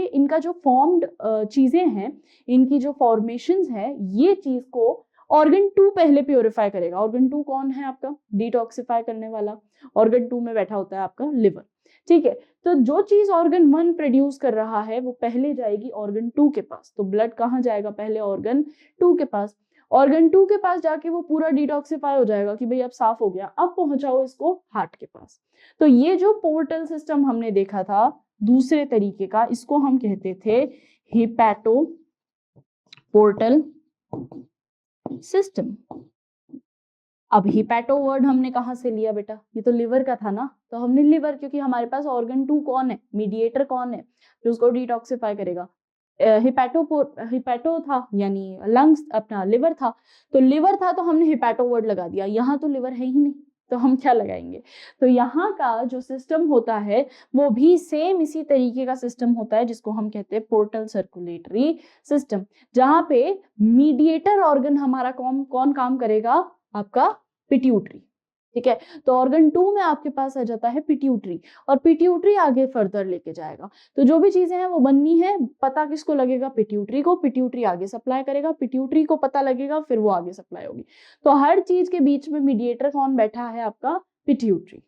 इनका जो फॉर्म्ड चीजें हैं, इनकी जो फॉर्मेशंस है, ये चीज को ऑर्गन 2 पहले प्योरीफाई करेगा। ऑर्गन 2 कौन है आपका? डिटॉक्सिफाई करने वाला। ऑर्गन 2 में बैठा होता है आपका लिवर। ठीक है, तो जो चीज ऑर्गन 1 प्रोड्यूस कर रहा है वो पहले जाएगी ऑर्गन 2 के पास। तो ब्लड कहाँ जाएगा? पहले ऑर्गन 2 के पास। ऑर्गन 2 के पास जाके वो पूरा डिटॉक्सिफाई हो जाएगा कि भाई अब साफ हो गया, अब पहुंचाओ इसको हार्ट के पास। तो ये जो पोर्टल सिस्टम हमने देखा था दूसरे तरीके का, इसको हम कहते थे हेपेटो पोर्टल सिस्टम। अब हिपैटो वर्ड हमने कहाँ से लिया बेटा? ये तो लिवर का था ना, तो हमने लिवर, क्योंकि हमारे पास ऑर्गन 2 कौन है? मीडिएटर कौन है जो उसको डिटॉक्सिफाई करेगा? हिपैटो था, यानी लंग्स, अपना लिवर था। तो लिवर था तो हमने हिपैटो वर्ड लगा दिया। यहाँ तो लिवर है ही नहीं, तो हम क्या लगाएंगे? तो यहाँ का जो सिस्टम होता है वो भी सेम इसी तरीके का सिस्टम होता है, जिसको हम कहते हैं पोर्टल सर्कुलेटरी सिस्टम, जहां पे मीडिएटर ऑर्गन हमारा कौन काम करेगा? आपका पिट्यूटरी। ठीक है, तो ऑर्गन 2 में आपके पास आ जाता है पिट्यूटरी, और पिट्यूटरी आगे फर्दर लेके जाएगा। तो जो भी चीजें हैं वो बननी है, पता किसको लगेगा? पिट्यूटरी को। पिट्यूटरी आगे सप्लाई करेगा, पिट्यूटरी को पता लगेगा, फिर वो आगे सप्लाई होगी। तो हर चीज के बीच में मीडिएटर कौन बैठा है? आपका पिट्यूटरी।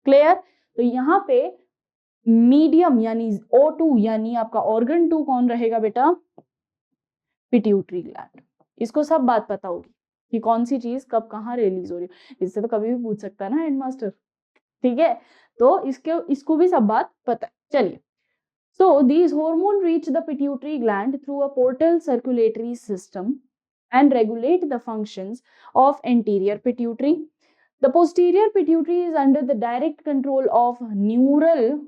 क्लियर? तो यहाँ पे मीडियम यानी O2 यानी आपका ऑर्गन 2 कौन रहेगा बेटा? Pituitary gland. इसको सब बात पता होगी कि कौन सी चीज कब कहाँ रिलीज हो रही है, इससे तो कभी भी पूछ सकता है ना हेडमास्टर। ठीक है, तो इसको भी सब बात पता है। चलिए, so these hormone reach the pituitary gland through a portal circulatory system and regulate the functions of anterior pituitary. The posterior pituitary is under the direct control of neural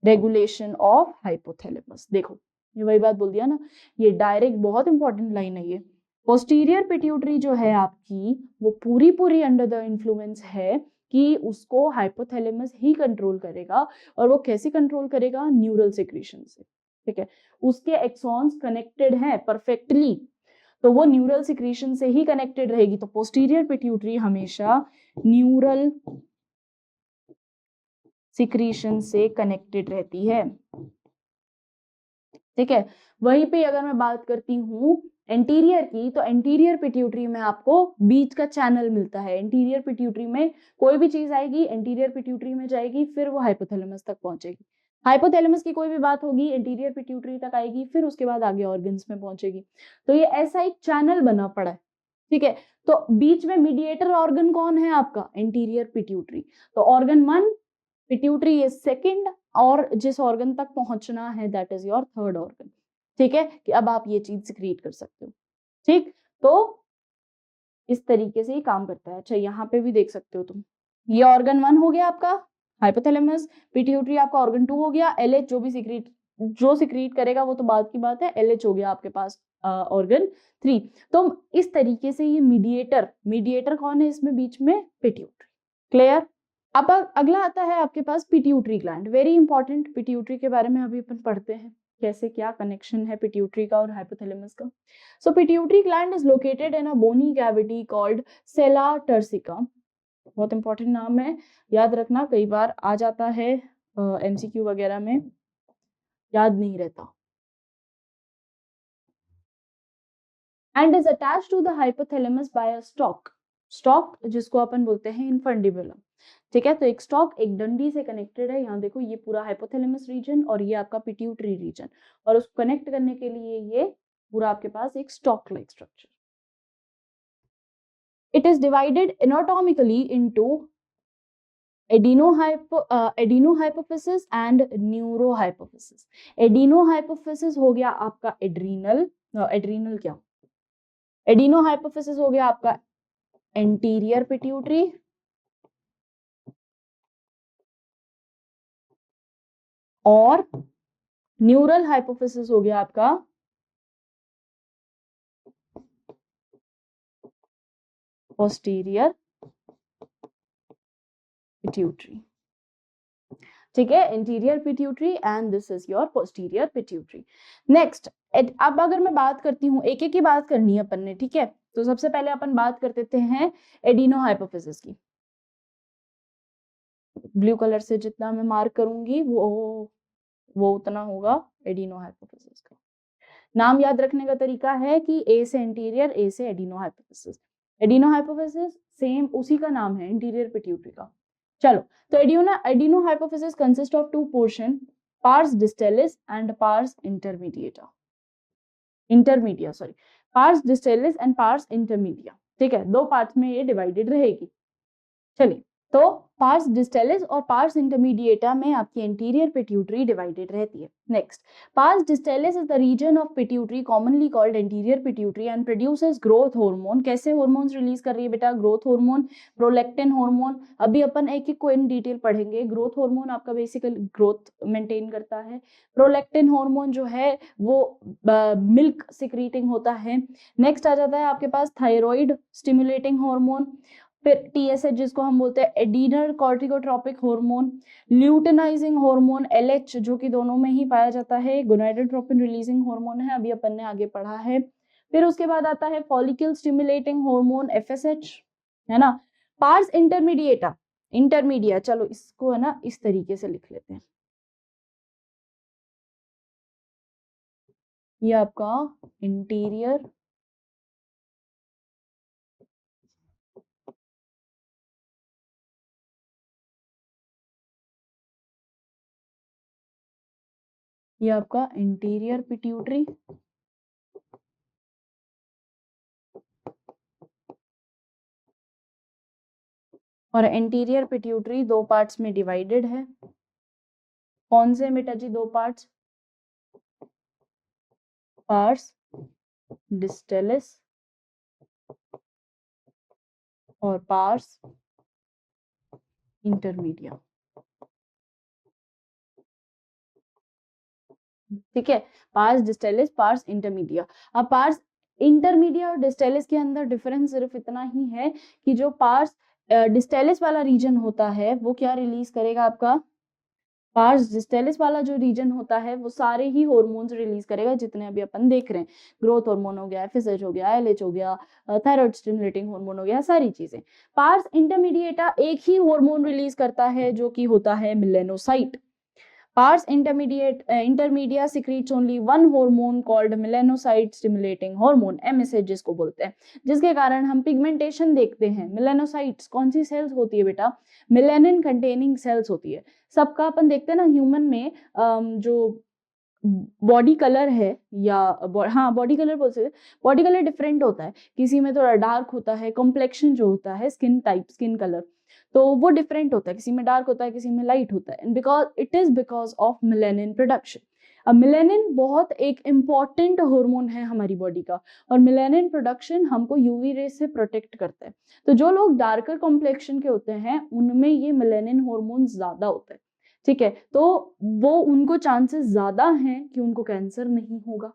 regulation of hypothalamus. देखो, ये वही बात बोल दिया ना, ये डायरेक्ट, बहुत इंपॉर्टेंट लाइन है ये, पोस्टीरियर पिट्यूटरी जो है आपकी वो पूरी पूरी अंडर द इन्फ्लुएंस है कि उसको हाइपोथैलेमस ही कंट्रोल करेगा, और वो कैसे कंट्रोल करेगा, न्यूरल सिक्रीशन से। ठीक है, उसके एक्सॉन्स कनेक्टेड हैं परफेक्टली, तो वो न्यूरल सिक्रीशन से ही कनेक्टेड रहेगी। तो पोस्टीरियर पिट्यूटरी हमेशा न्यूरल सिक्रीशन से कनेक्टेड रहती है। ठीक है, वहीं पे अगर मैं बात करती हूँ एंटीरियर की, तो एंटीरियर पिट्यूटरी में आपको बीच का चैनल मिलता है। एंटीरियर पिट्यूटरी में कोई भी चीज आएगी, एंटीरियर पिट्यूटरी में जाएगी, फिर वो हाइपोथैलेमस तक पहुंचेगी। हाइपोथैलेमस की कोई भी बात होगी, एंटीरियर पिट्यूटरी तक आएगी, फिर उसके बाद आगे ऑर्गन्स में पहुंचेगी। तो ये ऐसा एक चैनल बना पड़ा है। ठीक है, तो बीच में मीडिएटर ऑर्गन कौन है आपका, एंटीरियर पिट्यूटरी। तो ऑर्गन 1 पिट्यूटरी इज सेकंड, और जिस ऑर्गन तक पहुंचना है that is your third organ. ठीक है, कि अब आप ये चीज सिक्रीट कर सकते हो। ठीक, तो इस तरीके से ही काम करता है। अच्छा, यहाँ पे भी देख सकते हो तुम, ये ऑर्गन 1 हो गया आपका हाइपोथैलेमस, पिट्यूटरी आपका ऑर्गन 2 हो गया, एलएच जो सिक्रीट करेगा वो तो बात की बात है, एलएच हो गया आपके पास ऑर्गन 3। तो इस तरीके से ये मीडिएटर कौन है इसमें बीच में, पिट्यूटरी। क्लियर। अब अगला आता है आपके पास pituitary gland, very important. Pituitary के बारे में अभी अपन पढ़ते हैं कैसे क्या कनेक्शन है पिट्यूटरी का और हाइपोथैलेमस का। So pituitary gland is located in a bony cavity called sella turcica. बहुत इंपॉर्टेंट नाम है, याद रखना, कई बार आ जाता है एमसीक्यू वगैरह में, याद नहीं रहता। And is attach to the hypothalamus by a stalk जिसको अपन बोलते हैं इनफंडिबुलम। ठीक है, तो एक स्टॉक एक डंडी से कनेक्टेड है। यहाँ देखो, ये पूरा हाइपोथैलेमस रीजन और ये आपका पिट्यूटरी रीजन, और उसको कनेक्ट करने के लिए ये पूरा आपके पास एक stock like structure. It is divided anatomically into एडिनोहाइपोफिसिस and neurohypophysis. एडिनोहाइपोफिसिस हो गया आपका एड्रीनल क्या, एडिनोहाइपोफिसिस हो गया आपका एंटीरियर पिट्यूटरी, और न्यूरल हाइपोफिसिस हो गया आपका पोस्टीरियर पिट्यूटरी। ठीक है, interior pituitary and this is your posterior pituitary. Next, अब अगर मैं बात करती हूँ, एक एक की बात करनी है अपन ने। ठीक है, तो सबसे पहले अपन बात कर देते हैं एडिनो हाइपोफिसिस की। ब्लू कलर से जितना मैं मार्क करूंगी वो उतना होगा एडिनो हाइपोफिसिस का। नाम याद रखने का तरीका है कि ए से इंटीरियर, ए से adeno hypophysis. Adeno hypophysis same उसी का नाम है, इंटीरियर पिट्यूटरी का। चलो, तो adeno hypophysis consist of 2 portion, pars distalis and pars intermedia sorry, pars distalis and pars intermedia. ठीक है, 2 पार्ट्स में ये डिवाइडेड रहेगी। चलिए, तो पार्स डिस्टेलिस और पार्स इंटरमीडिएटा में आपकी एंटीरियर पिट्यूटरी डिवाइडेड रहती है। Next, pars distalis is the region of pituitary commonly called anterior pituitary and produces growth hormone. कैसे हार्मोन्स रिलीज कर रही है बेटा, ग्रोथ हार्मोन, प्रोलैक्टिन हार्मोन। अभी अपन एक एक को इन डिटेल पढ़ेंगे। ग्रोथ हार्मोन आपका बेसिकली ग्रोथ मेंटेन करता है। प्रोलैक्टिन हार्मोन जो है वो मिल्क सिक्रीटिंग होता है। नेक्स्ट आ जाता है आपके पास थायराइड स्टिमुलेटिंग हार्मोन, फिर टीएसएच जिसको हम बोलते हैं adrenal corticotropic hormone, luteinizing hormone LH जो कि दोनों में ही पाया जाता है, गोनाडोट्रोपिन रिलीजिंग हार्मोन है, अभी अपन ने आगे पढ़ा है। फिर उसके बाद आता है फॉलिकल स्टिमुलेटिंग हार्मोन एफएसएच, है ना। पार्स इंटरमीडिया, चलो इसको है ना इस तरीके से लिख लेते हैं। ये आपका इंटीरियर ये आपका इंटीरियर पिट्यूटरी, और इंटीरियर पिट्यूटरी 2 पार्ट्स में डिवाइडेड है। कौन से बेटा जी 2 पार्ट्स, पार्स डिस्टेलिस और पार्स इंटरमीडिया। ठीक है, पार्स डिस्टेलिस पार्स इंटरमीडिया। अब पार्स इंटरमीडिया और डिस्टेलिस के अंदर डिफरेंस सिर्फ इतना ही है कि जो पार्स डिस्टेलिस वाला रीजन होता है वो क्या रिलीज करेगा, आपका पार्स डिस्टेलिस वाला जो रीजन होता है वो सारे ही हॉर्मोन्स रिलीज करेगा जितने अभी अपन देख रहे हैं। ग्रोथ हार्मोन हो गया, एफएसएच हो गया, एलएच हो गया, थायराइड स्टिमुलेटिंग हार्मोन हो गया, सारी चीजें। पार्स इंटरमीडिएटा एक ही हार्मोन रिलीज करता है जो कि होता है melanocyte. Pars intermedia secretes only one hormone called melanocyte stimulating hormone, MSH जिसको बोलते हैं, जिसके कारण हम पिगमेंटेशन देखते हैं। मेलेनोसाइट्स कौन सी सेल्स होती है बेटा, मेलेनिन कंटेनिंग सेल्स होती है। सबका अपन देखते हैं ना ह्यूमन में जो बॉडी कलर है या हाँ बॉडी कलर बोल सकते हैं, बॉडी कलर डिफरेंट होता है, किसी में थोड़ा डार्क होता है, कॉम्प्लेक्शन जो होता है, स्किन टाइप, स्किन कलर, तो वो डिफरेंट होता है, किसी में डार्क होता है, किसी में लाइट होता है, and because it is because of melanin production. अब मेलेनिन बहुत एक इम्पॉर्टेंट हार्मोन है हमारी बॉडी का, और मेलेनिन प्रोडक्शन हमको यूवी रे से प्रोटेक्ट करता है। तो जो लोग डार्कर कॉम्प्लेक्शन के होते हैं उनमें ये मेलेनिन हार्मोन ज्यादा होता है, ठीक है, तो वो उनको चांसेस ज्यादा हैं कि उनको कैंसर नहीं होगा,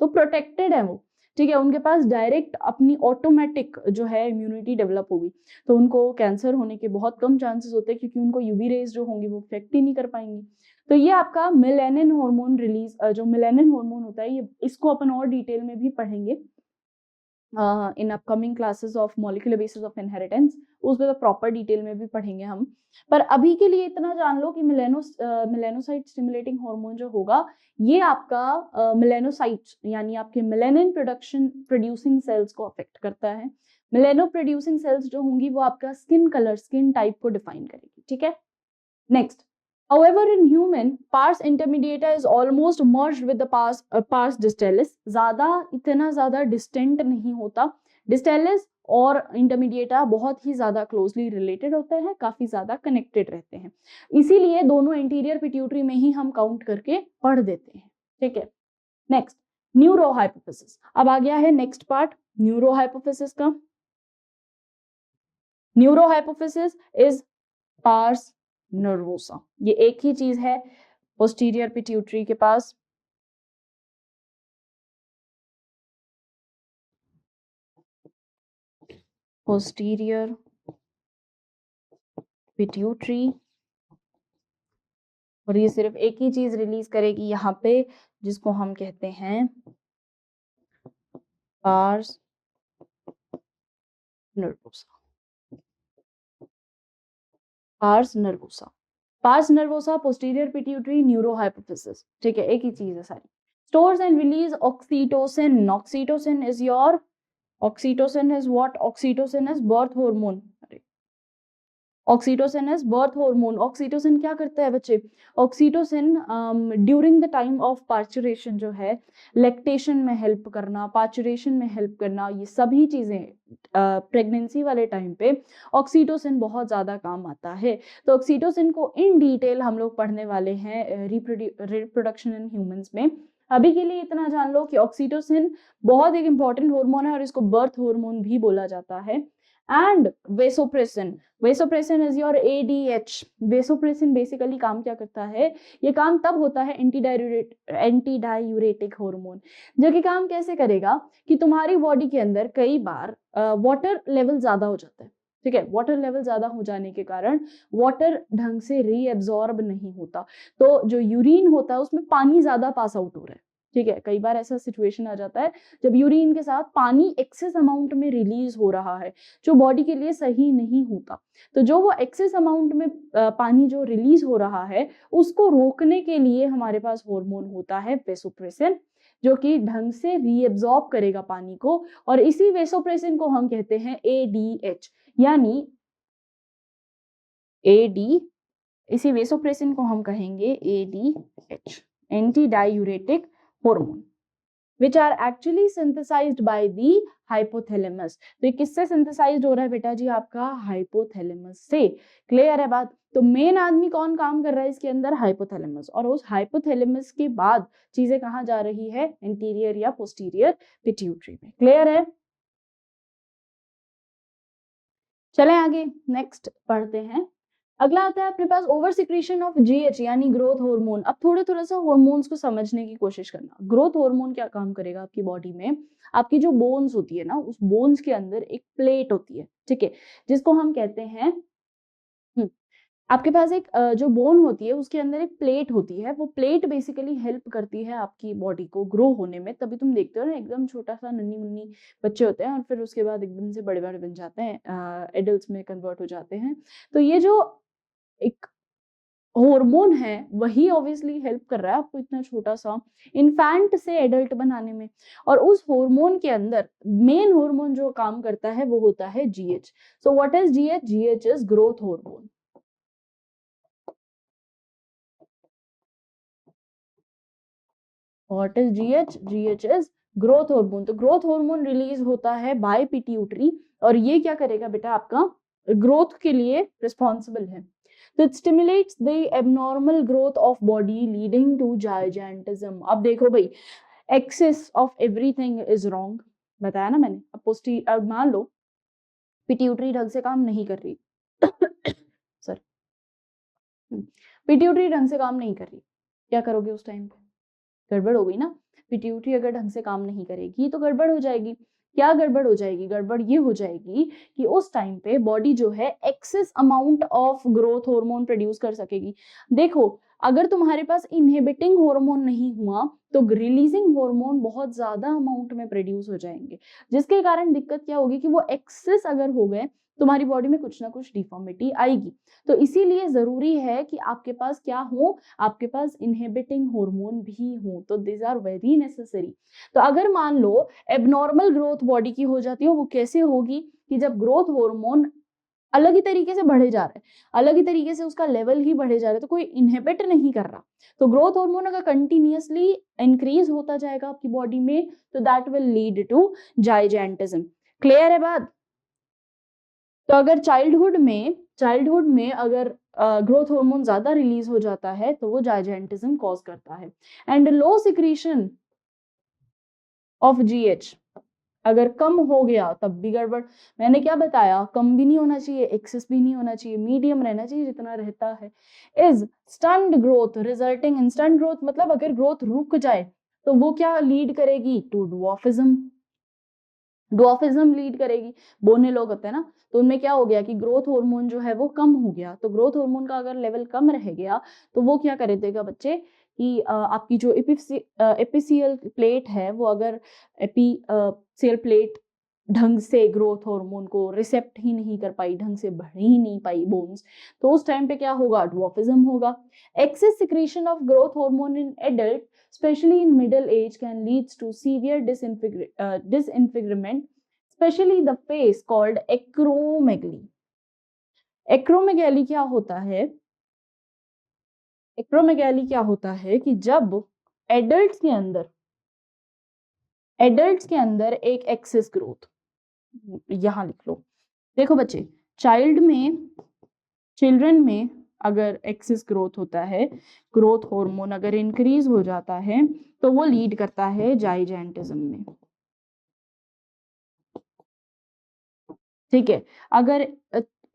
तो प्रोटेक्टेड है वो, ठीक है, उनके पास डायरेक्ट अपनी ऑटोमेटिक जो है इम्यूनिटी डेवलप होगी, तो उनको कैंसर होने के बहुत कम चांसेस होते हैं क्योंकि उनको यूवी रेज जो होंगी वो इफेक्ट ही नहीं कर पाएंगी। तो ये आपका मेलेनिन हार्मोन रिलीज, जो मेलेनिन हार्मोन होता है, ये इसको अपन और डिटेल में भी पढ़ेंगे in upcoming classes of molecular basis of inheritance, उसमें तो प्रॉपर डिटेल में भी पढ़ेंगे हम। पर अभी के लिए इतना जान लो कि मेलेनोसाइट स्टिमुलेटिंग हार्मोन जो होगा ये आपका मेलेनोसाइट्स यानी आपके मेलेनिन प्रोडक्शन प्रोड्यूसिंग सेल्स को अफेक्ट करता है। मेलेनो प्रोड्यूसिंग सेल्स जो होंगी वो आपका स्किन कलर, स्किन टाइप को डिफाइन करेगी, ठीक है। Next, however in human pars intermediata is almost merged with the pars distalis, ज्यादा इतना ज्यादा डिस्टेंट नहीं होता, डिस्टेलिस और इंटरमीडिएटा बहुत ही ज्यादा क्लोजली रिलेटेड होते हैं, काफी ज्यादा कनेक्टेड रहते हैं, इसीलिए दोनों इंटीरियर पिट्यूटरी में ही हम काउंट करके पढ़ देते हैं, ठीक है। नेक्स्ट, न्यूरोहाइपोफिसिस, अब आ गया है नेक्स्ट पार्ट न्यूरोहाइपोफिसिस का। न्यूरोहाइपोफिसिस इज पार्स नर्वोसा, ये एक ही चीज है पोस्टीरियर पिट्यूटरी के पास, पोस्टीरियर पिट्यूटरी, और ये सिर्फ एक ही चीज रिलीज करेगी यहाँ पे जिसको हम कहते हैं pars nervosa. Pars nervosa, pars nervosa, posterior pituitary, neurohypophysis, ठीक है, एक ही चीज है सारी। Stores and release oxytocin, oxytocin is your, oxytocin is what, oxytocin is birth hormone, oxytocin is birth hormone. Oxytocin क्या करता है बच्चे, oxytocin during the time of parturition जो है, लैक्टेशन में हेल्प करना, पार्चुरेशन में हेल्प करना, ये सभी चीजें प्रेगनेंसी वाले टाइम पे ऑक्सीटोसिन बहुत ज्यादा काम आता है। तो ऑक्सीटोसिन को इन डिटेल हम लोग पढ़ने वाले हैं रिप्रोडक्शन इन ह्यूमंस में। अभी के लिए इतना जान लो कि ऑक्सीटोसिन बहुत एक इंपॉर्टेंट हार्मोन है और इसको बर्थ हार्मोन भी बोला जाता है। And vasopressin, vasopressin is your ADH। Vasopressin basically काम क्या करता है, ये काम तब होता है एंटी डायूरेटिक हार्मोन, जो कि काम कैसे करेगा कि तुम्हारी बॉडी के अंदर कई बार वाटर लेवल ज्यादा हो जाता है, ठीक है, वाटर लेवल ज्यादा हो जाने के कारण वाटर ढंग से रीएब्जॉर्ब नहीं होता, तो जो यूरिन होता है उसमें पानी ज्यादा पास आउट हो रहा है, ठीक है, कई बार ऐसा सिचुएशन आ जाता है जब यूरिन के साथ पानी एक्सेस अमाउंट में रिलीज हो रहा है जो बॉडी के लिए सही नहीं होता, तो जो वो एक्सेस अमाउंट में पानी जो रिलीज हो रहा है उसको रोकने के लिए हमारे पास हार्मोन होता है वेसोप्रेसिन, जो कि ढंग से रीएब्जॉर्ब करेगा पानी को, और इसी वेसोप्रेसिन को हम कहते हैं ADH, यानी इसी वेसोप्रेसिन को हम कहेंगे ADH, anti diuretic hormone, which are actually synthesized by the hypothalamus। तो ये किससे सिंथेसाइज्ड हो रहा है बेटा जी, आपका हाइपोथैलेमस से, क्लियर है बात। तो मेन आदमी कौन काम कर रहा है इसके अंदर, हाइपोथैलेमस, और उस हाइपोथैलेमस के बाद चीजें कहाँ जा रही है, इंटीरियर या पोस्टीरियर पिट्यूटरी में, क्लियर है। चलें आगे, नेक्स्ट पढ़ते हैं अगला आता है अपने पास ओवर सिक्रीशन ऑफ जीएच यानी ग्रोथ हार्मोन। अब थोड़ा सा हार्मोन्स को समझने की कोशिश करना। ग्रोथ हार्मोन क्या काम करेगा आपकी बॉडी में, आपकी जो बोन्स होती है ना, उस बोन्स के अंदर एक प्लेट होती है, ठीक है, जिसको हम कहते हैं आपके पास एक जो बोन होती है उसके अंदर एक प्लेट होती है। वो प्लेट बेसिकली हेल्प करती है आपकी बॉडी को ग्रो होने में। तभी तुम देखते हो ना, एकदम छोटा सा नन्ही मुन्नी बच्चे होते हैं और फिर उसके बाद एकदम से बड़े बड़े बन जाते हैं, एडल्ट्स में कन्वर्ट हो जाते हैं। तो ये जो एक हार्मोन है वही ऑब्वियसली हेल्प कर रहा है आपको इतना छोटा सा इन्फेंट से एडल्ट बनाने में। और उस हार्मोन के अंदर मेन हार्मोन जो काम करता है वो होता है GH. So what is GH? GH is growth hormone. What is GH? GH is growth hormone. तो ग्रोथ हार्मोन रिलीज होता है बाय पिट्यूटरी और ये क्या करेगा बेटा, आपका ग्रोथ के लिए रिस्पॉन्सिबल है। तो it stimulates the abnormal growth of body leading to gigantism. अब देखो भाई, excess of everything is wrong, बताया ना मैंने। अब मान लो पिट्यूटरी ढंग से काम नहीं कर रही सर, पिट्यूटरी ढंग से काम नहीं कर रही, क्या करोगे उस टाइम पे? गड़बड़ हो गई ना। पिट्यूटरी अगर ढंग से काम नहीं करेगी तो गड़बड़ हो जाएगी। क्या गड़बड़ हो जाएगी? गड़बड़ ये हो जाएगी कि उस टाइम पे बॉडी जो है excess amount of growth hormone produce कर सकेगी। देखो, अगर तुम्हारे पास इनहिबिटिंग हार्मोन नहीं हुआ तो रिलीजिंग हार्मोन बहुत ज्यादा अमाउंट में प्रोड्यूस हो जाएंगे, जिसके कारण दिक्कत क्या होगी कि वो एक्सेस अगर हो गए तुम्हारी बॉडी में कुछ ना कुछ डिफॉर्मिटी आएगी। तो इसीलिए जरूरी है कि आपके पास क्या हो, आपके पास इनहिबिटिंग हार्मोन भी हो। तो दिस आर वेरी नेसेसरी। तो अगर मान लो एबनॉर्मल ग्रोथ बॉडी की हो जाती है, वो कैसे होगी कि जब ग्रोथ हार्मोन अलग ही तरीके से बढ़े जा रहे हैं, अलग ही तरीके से उसका लेवल ही बढ़े जा रहा है, तो कोई इनहिबिट नहीं कर रहा। तो ग्रोथ हार्मोन अगर कंटिन्यूअसली इंक्रीज होता जाएगा आपकी बॉडी में तो that will lead to gigantism. Clear है बात? तो अगर चाइल्डहुड में अगर ग्रोथ हार्मोन ज्यादा रिलीज हो जाता है तो वो जाइजेंटिज्म कॉज करता है। And low secretion of GH अगर कम हो गया तब भी गड़बड़। मैंने क्या बताया, कम भी नहीं होना चाहिए, एक्सेस भी नहीं होना चाहिए, मीडियम रहना चाहिए जितना रहता है। Is stunned growth resulting in stunned growth, मतलब अगर ग्रोथ रुक जाए तो वो क्या लीड करेगी? टू डुआफिज्म। डुआफिज्म लीड करेगी। बोने लोग होते हैं ना, तो उनमें क्या हो गया कि ग्रोथ हार्मोन जो है वो कम हो गया। तो ग्रोथ हार्मोन का अगर लेवल कम रह गया तो वो क्या कर देगा बच्चे कि आपकी जो एपिसियल प्लेट है वो अगर एपिसियल प्लेट ढंग से ग्रोथ हार्मोन को रिसेप्ट ही नहीं कर पाई, ढंग से बढ़ ही नहीं पाई बोन्स, तो उस टाइम पे क्या होगा? ड्वार्फिज्म होगा। Excess secretion of growth hormone in adult especially in middle age can leads to severe disfigurement, especially the face called acromegaly. Acromegaly क्या होता है? एक्रोमेगैली क्या होता है कि जब एडल्ट्स के अंदर एक एक्सेस ग्रोथ, यहां लिख लो। देखो बच्चे, चिल्ड्रन में अगर एक्सेस ग्रोथ होता है, ग्रोथ हार्मोन अगर इंक्रीज हो जाता है तो वो लीड करता है जाइजेंटिज्म में। ठीक है, अगर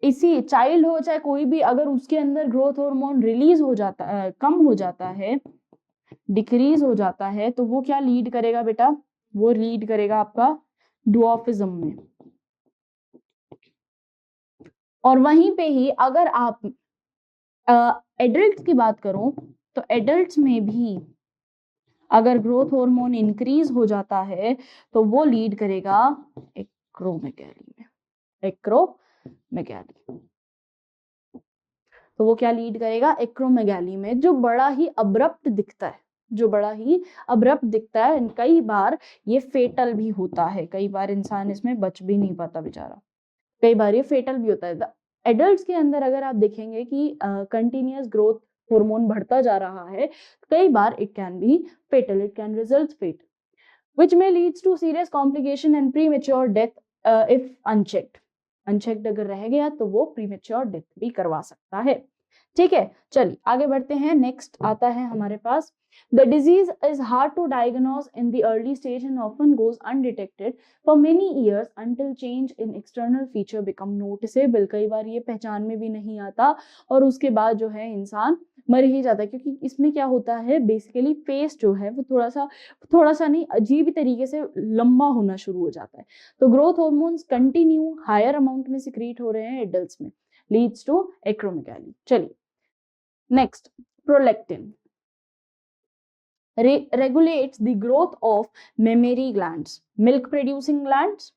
इसी चाइल्ड हो चाहे कोई भी, अगर उसके अंदर ग्रोथ हार्मोन रिलीज हो जाता है, कम हो जाता है, डिक्रीज हो जाता है, तो वो क्या लीड करेगा बेटा? वो लीड करेगा आपका ड्वार्फिज्म में। और वहीं पे ही अगर आप एडल्ट्स की बात करो तो एडल्ट्स में भी अगर ग्रोथ हार्मोन इंक्रीज हो जाता है तो वो लीड करेगा एक्रोमेगैली में। एक्रोमेगैली, तो वो क्या लीड करेगा? एक्रोमेगैली में, जो बड़ा ही अब्रप्ट दिखता है, कई बार ये फेटल भी होता है, कई बार इंसान इसमें बच भी नहीं पाता बेचारा, कई बार ये फेटल भी होता है। एडल्ट्स के अंदर अगर आप देखेंगे कि कंटिन्यूअस ग्रोथ हार्मोन बढ़ता जा रहा है, कई बार it can be fatal, it can result fatal, which may leads to serious complication and premature death if unchecked. Unchecked अगर रह गया तो वो प्रीमेच्योर डेथ भी करवा सकता है। ठीक है, चलिए आगे बढ़ते हैं। नेक्स्ट आता है हमारे पास, the disease is hard to diagnose in the early stage and often goes undetected for many years until change in external feature become noticeable. कई बार ये पहचान में भी नहीं आता और उसके बाद जो है इंसान मर ही जाता है, क्योंकि इसमें क्या होता है बेसिकली फेस जो है वो थोड़ा सा नहीं, अजीब तरीके से लंबा होना शुरू हो जाता है। तो growth hormones continue higher amount में सिक्रीट हो रहे हैं एडल्ट्स में, लीड्स टू एक्रोमेगाली। चलिए next, prolactin regulates the growth of mammary glands, milk producing glands,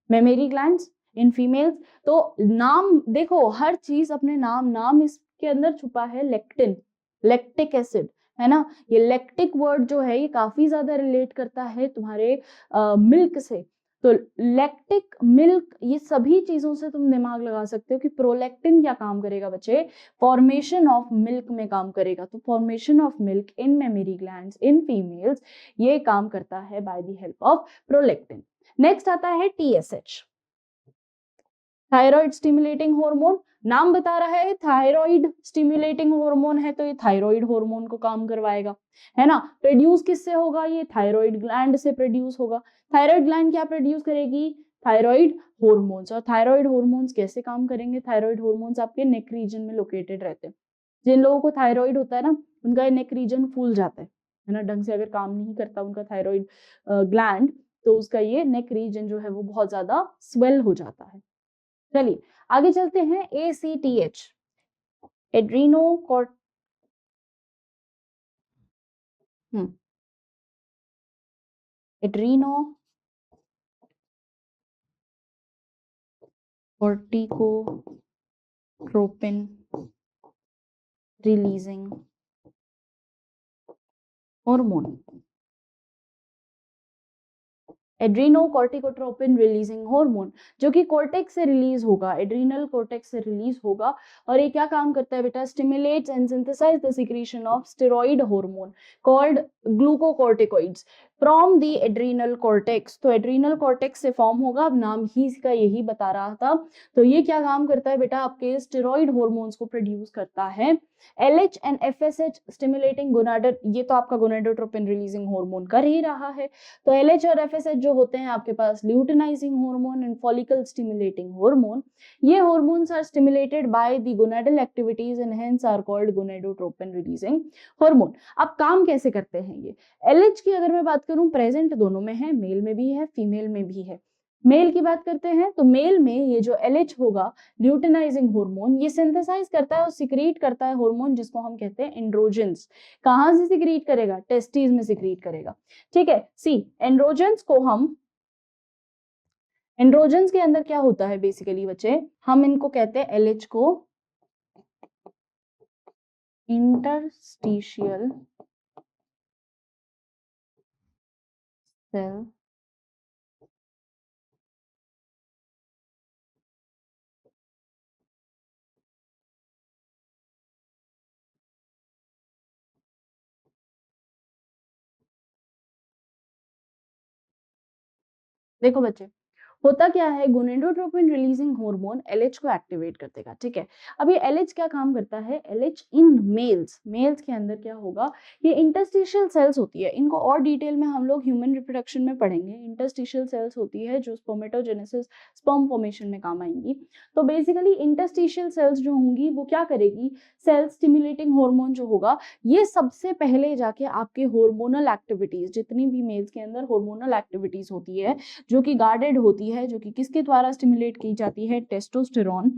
mammary glands in females। तो नाम देखो, हर चीज अपने नाम इसके अंदर छुपा है, लेक्टिन, लैक्टिक एसिड, है ना। ये लैक्टिक वर्ड जो है ये काफी ज्यादा रिलेट करता है तुम्हारे मिल्क से। तो लैक्टिक, मिल्क, ये सभी चीजों से तुम दिमाग लगा सकते हो कि प्रोलैक्टिन क्या काम करेगा बच्चे, फॉर्मेशन ऑफ मिल्क में काम करेगा। तो formation of milk in mammary glands in females, ये काम करता है by the help of prolactin. Next आता है TSH, थायराइड स्टिमुलेटिंग हार्मोन। नाम बता रहा है थायराइड स्टिमुलेटिंग हार्मोन है, तो ये थायराइड हार्मोन को काम करवाएगा, है ना। प्रोड्यूस किससे होगा, ये थायराइड ग्लैंड से प्रोड्यूस होगा। थायराइड ग्लैंड क्या प्रोड्यूस करेगी, थायराइड हार्मोन्स। और थायराइड हार्मोन्स कैसे काम करेंगे, थायराइड हार्मोन्स आपके नेक रीजन में लोकेटेड रहते हैं। जिन लोगों को थायराइड होता है ना, उनका नेक रीजन फूल जाता है ना, ढंग से अगर काम नहीं करता उनका थायराइड ग्लैंड, तो उसका ये नेक रीजन जो है वो बहुत ज्यादा स्वेल हो जाता है। चलिए आगे चलते हैं, ACTH, adreno adreno corticotropin releasing hormone, adrenocorticotropin releasing hormone, जो कि कॉर्टेक्स से रिलीज होगा, एड्रीनल कॉर्टेक्स से रिलीज होगा। और ये क्या काम करता है बेटा, stimulates and synthesise the secretion of steroid hormone called glucocorticoids from the adrenal cortex. तो एड्रीनल कॉर्टेक्स से फॉर्म होगा, अब नाम ही इसका यही बता रहा था। तो ये क्या काम करता है बेटा, आपके स्टेरॉइड हार्मोन्स को प्रोड्यूस करता है। LH and FSH stimulating gonadal, ये तो आपका गोनाडोट्रोपिन रिलीजिंग हार्मोन कर ही रहा है। तो LH और FSH जो होते हैं आपके पास luteinizing hormone and follicle stimulating hormone, ये hormones are stimulated by the gonadal activities and hence are called gonadotropin releasing hormone. अब काम कैसे करते हैं ये, LH की अगर मैं बात करूं, प्रेजेंट दोनों में है, मेल में भी है फीमेल में भी है। मेल की बात करते हैं तो मेल में ये जो LH होगा, ल्यूटिनाइजिंग हार्मोन, ये सिंथेसाइज करता है और सिक्रीट करता है हार्मोन जिसको हम कहते हैं एंड्रोजेंस। कहां से सिक्रीट करेगा, टेस्टिस में सिक्रीट करेगा। ठीक है, सी एंड्रोजेंस को हम, एंड्रोजेंस के अंदर क्या होता है बेसिकली बच्चे, हम इनको कहते हैं LH को इंटरस्टिशियल सेल देखो बच्चे, होता क्या है, गोनेडोट्रोपिन रिलीजिंग हार्मोन LH को एक्टिवेट कर देगा। ठीक है, अब ये LH क्या काम करता है, LH इन मेल्स के अंदर क्या होगा, ये इंटरस्टिशियल सेल्स होती है, इनको और डिटेल में हम लोग ह्यूमन रिप्रोडक्शन में पढ़ेंगे। इंटरस्टिशियल सेल्स होती है जो स्पर्मेटोजेनेसिस, स्पर्म फॉर्मेशन में काम आएंगी। तो बेसिकली इंटरस्टिशियल सेल्स जो होंगी वो क्या करेगी, सेल स्टिमुलेटिंग हार्मोन जो होगा, ये सबसे पहले जाके आपके हार्मोनल एक्टिविटीज, जितनी भी मेल्स के अंदर हार्मोनल एक्टिविटीज होती है जो कि गार्डेड होती है, जो कि किसके द्वारा स्टिमुलेट की जाती है, टेस्टोस्टेरोन।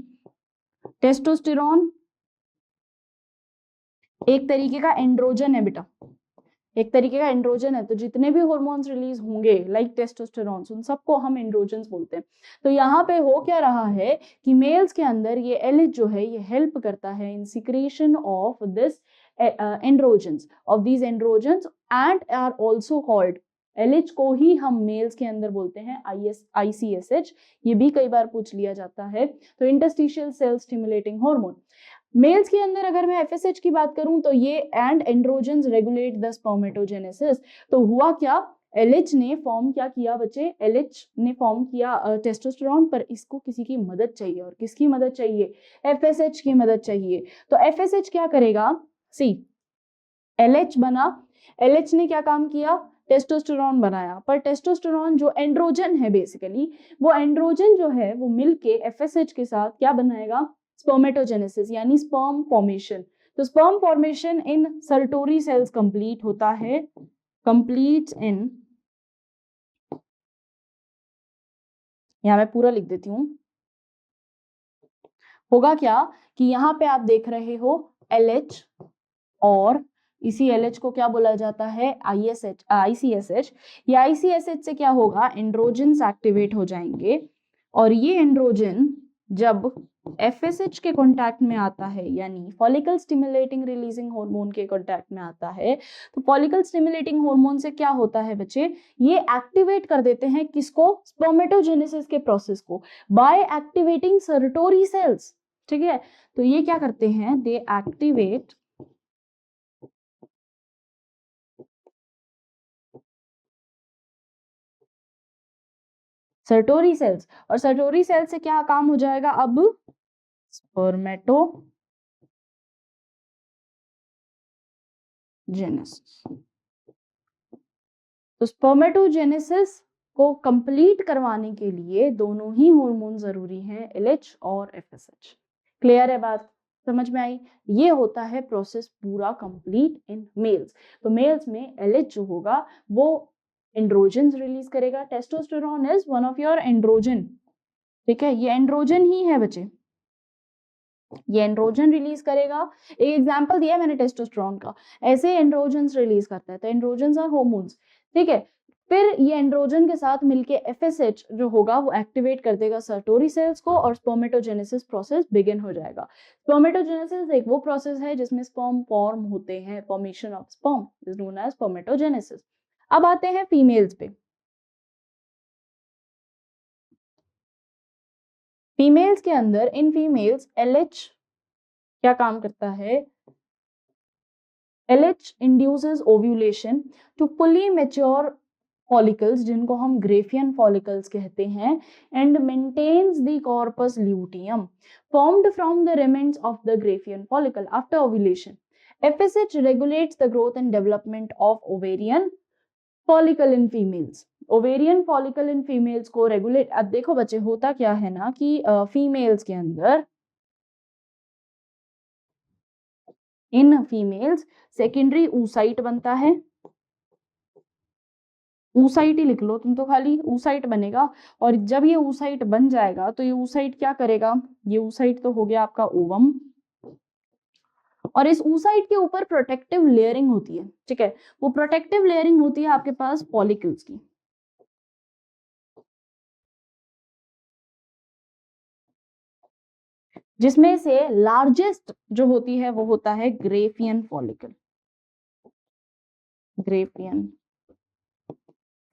टेस्टोस्टेरोन एक तरीके का एंड्रोजन है बेटा, एक तरीके का एंड्रोजन है। तो जितने भी हार्मोन्स रिलीज होंगे लाइक टेस्टोस्टेरोन, उन सबको हम एंड्रोजन्स बोलते हैं। तो यहाँ पे हो क्या रहा है कि मेल्स के अंदर ये LH जो है ये हेल्प करता है in secretion of this androgens, of these androgens, and are also called, LH को ही हम मेल्स के अंदर बोलते हैं ICSH, ये भी कई बार पूछ लिया जाता है। तो interstitial cell stimulating hormone. Males के अंदर अगर मैं FSH की बात करूं तो ये and androgens regulate the spermatogenesis. तो हुआ क्या, LH ने फॉर्म क्या किया बच्चे, LH ने फॉर्म किया टेस्टोस्टेरोन, पर इसको किसी की मदद चाहिए, और किसकी मदद चाहिए, FSH की मदद चाहिए। तो FSH क्या करेगा, सी LH बना, LH ने क्या काम किया, टेस्टोस्टेरोन बनाया, पर टेस्टोस्टेरोन जो एंड्रोजन है बेसिकली, वो एंड्रोजन जो है वो मिलके FSH के साथ क्या बनाएगा, स्पर्मेटोजेनेसिस यानी स्पर्म फॉर्मेशन। तो sperm formation in sertoli cells complete होता है, कंप्लीट इन, यहां मैं पूरा लिख देती हूं, होगा क्या कि यहाँ पे आप देख रहे हो LH, और इसी LH को क्या बोला जाता है, ICSH। ये ICSH से क्या होगा, एंड्रोजन्स एक्टिवेट हो जाएंगे, और ये एंड्रोजन जब FSH के कांटेक्ट में आता है, यानी फॉलिकल स्टिमुलेटिंग रिलीजिंग हार्मोन के कांटेक्ट में आता है, तो फॉलिकल स्टिमुलेटिंग हार्मोन से क्या होता है बच्चे, ये एक्टिवेट कर देते हैं किसको, स्पर्मेटोजेनेसिस के प्रोसेस को, बाय एक्टिवेटिंग सर्टोरी सेल्स। ठीक है, तो ये क्या करते हैं, दे एक्टिवेट सर्टोरी सेल्स, और सर्टोरी सेल्स से क्या काम हो जाएगा, अब स्पर्मेटोजेनेसिस। तो स्पर्मेटोजेनेसिस को कंप्लीट करवाने के लिए दोनों ही हार्मोन जरूरी हैं, LH और FSH। क्लियर है बात, समझ में आई। ये होता है प्रोसेस पूरा कंप्लीट इन मेल्स। तो मेल्स में LH जो होगा वो एंड्रोजन रिलीज करेगा, testosterone is one of your androgen, ठीक है, ये एंड्रोजन ही है बच्चे, ये एंड्रोजन रिलीज करेगा। एक एग्जांपल दिया मैंने टेस्टोस्टेरोन का, ऐसे एंड्रोजन्स रिलीज करता है, तो एंड्रोजन्स आर हार्मोन्स, ठीक है। फिर ये एंड्रोजन के साथ मिलके FSH जो होगा वो एक्टिवेट कर देगा सर्टोरी सेल्स को, और स्पर्मेटोजेनेसिस प्रोसेस बिगिन हो जाएगा। स्पर्मेटोजेनेसिस एक वो प्रोसेस है जिसमें स्पर्म फॉर्म होते हैं, formation of sperm is known as spermatogenesis. अब आते हैं फीमेल्स पे। फीमेल्स के अंदर, इन फीमेल्स LH क्या काम करता है, LH induces ovulation to fully mature follicles जिनको हम ग्रेफियन follicles कहते हैं, and maintains the corpus luteum formed from the remnants of the graphian follicle after ovulation. FSH regulates the growth and development of ovarian follicle in females. Ovarian follicle in females को रेगुलेट, अब देखो बच्चे होता क्या है ना कि फीमेल्स के अंदर, इन फीमेल्स सेकेंडरी ऊसाइट बनता है, ऊसाइट ही लिख लो तुम तो, खाली ऊसाइट बनेगा, और जब ये ऊसाइट बन जाएगा तो ये ऊसाइट क्या करेगा, ये ऊसाइट तो हो गया आपका ओवम, और इस ऊसाइट के ऊपर प्रोटेक्टिव लेयरिंग होती है, ठीक है, वो प्रोटेक्टिव लेयरिंग होती है आपके पास फॉलिकल्स की, जिसमें से लार्जेस्ट जो होती है वो होता है Graafian follicle, Graafian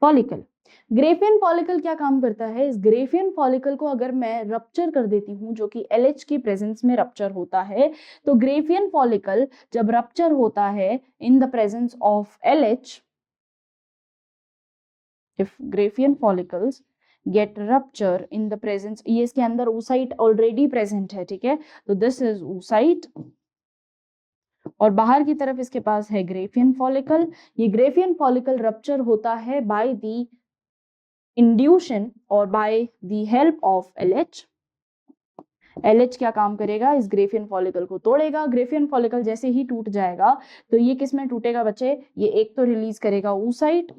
follicle. Graafian follicle क्या काम करता है, इस ग्रेफियन फॉलिकल को अगर मैं रप्चर कर देती हूं, जो कि LH की प्रेजेंस में रप्चर होता है, तो ग्रेफियन फॉलिकल जब रप्चर होता है in the presence of LH, if graafian follicles get rupture in the presence, ये इसके अंदर oocyte ऑलरेडी प्रेजेंट है, ठीक है, तो दिस इज oocyte, और बाहर की तरफ इसके पास है ग्रेफियन फॉलिकल। ये ग्रेफियन फॉलिकल रप्चर होता है बाय द इंड्यूशन और by the help of LH। LH क्या काम करेगा, इस ग्रेफियन फॉलिकल को तोड़ेगा। ग्रेफियन फॉलिकल जैसे ही टूट जाएगा तो ये किस में टूटेगा बच्चे, ये एक तो रिलीज करेगा oocyte,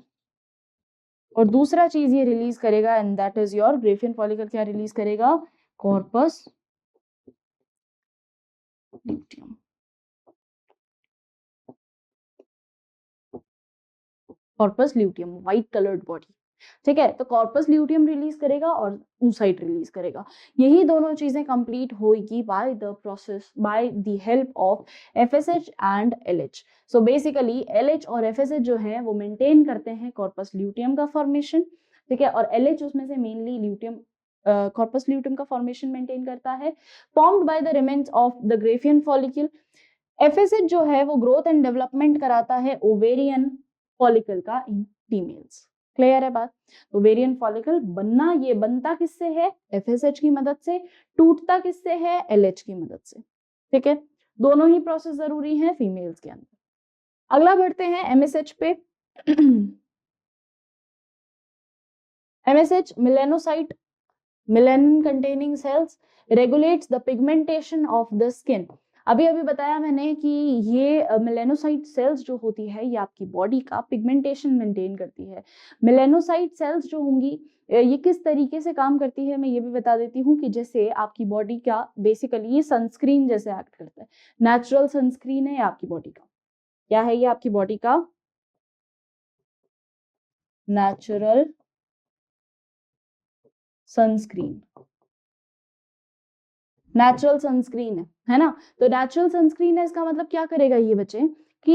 और दूसरा चीज ये रिलीज करेगा, and that is your Graafian follicle क्या रिलीज करेगा, corpus luteum, corpus luteum white coloured body, ठीक है। तो कॉर्पस ल्यूटियम रिलीज करेगा और oocyte रिलीज करेगा, यही दोनों चीजें कंप्लीट होगी by the process, by the help of FSH and LH। So basically LH और FSH जो है वो मेंटेन करते हैं कॉर्पस ल्यूटियम का फॉर्मेशन, ठीक है, और LH उसमें से मेनली ल्यूटियम, कॉर्पस ल्यूटियम का फॉर्मेशन मेंटेन करता है, formed by the remains of the Graafian follicle. FSH जो है वो ग्रोथ एंड डेवलपमेंट कराता है ओवेरियन फॉलिकल का इन फीमेल्स। क्लियर है बात? तो वेरिएंट फॉलिकल बनना, ये बनता किससे है? FSH की मदद से। टूटता किससे है? LH की मदद से। ठीक है, दोनों ही प्रोसेस जरूरी हैं फीमेल्स के अंदर। अगला बढ़ते हैं MSH पे। MSH melanocyte, melanin containing cells, regulates the pigmentation of the skin. अभी अभी बताया मैंने कि ये मेलेनोसाइट सेल्स जो होती है ये आपकी बॉडी का पिगमेंटेशन मेंटेन करती है। मेलेनोसाइट सेल्स जो होंगी ये किस तरीके से काम करती है मैं ये भी बता देती हूँ कि जैसे आपकी बॉडी का बेसिकली ये सनस्क्रीन जैसे एक्ट करता है। नेचुरल सनस्क्रीन है आपकी बॉडी का। क्या है ये आपकी बॉडी का? Natural sunscreen. नेचुरल सनस्क्रीन है ना? तो नेचुरल सनस्क्रीन है, इसका मतलब क्या करेगा ये बच्चे कि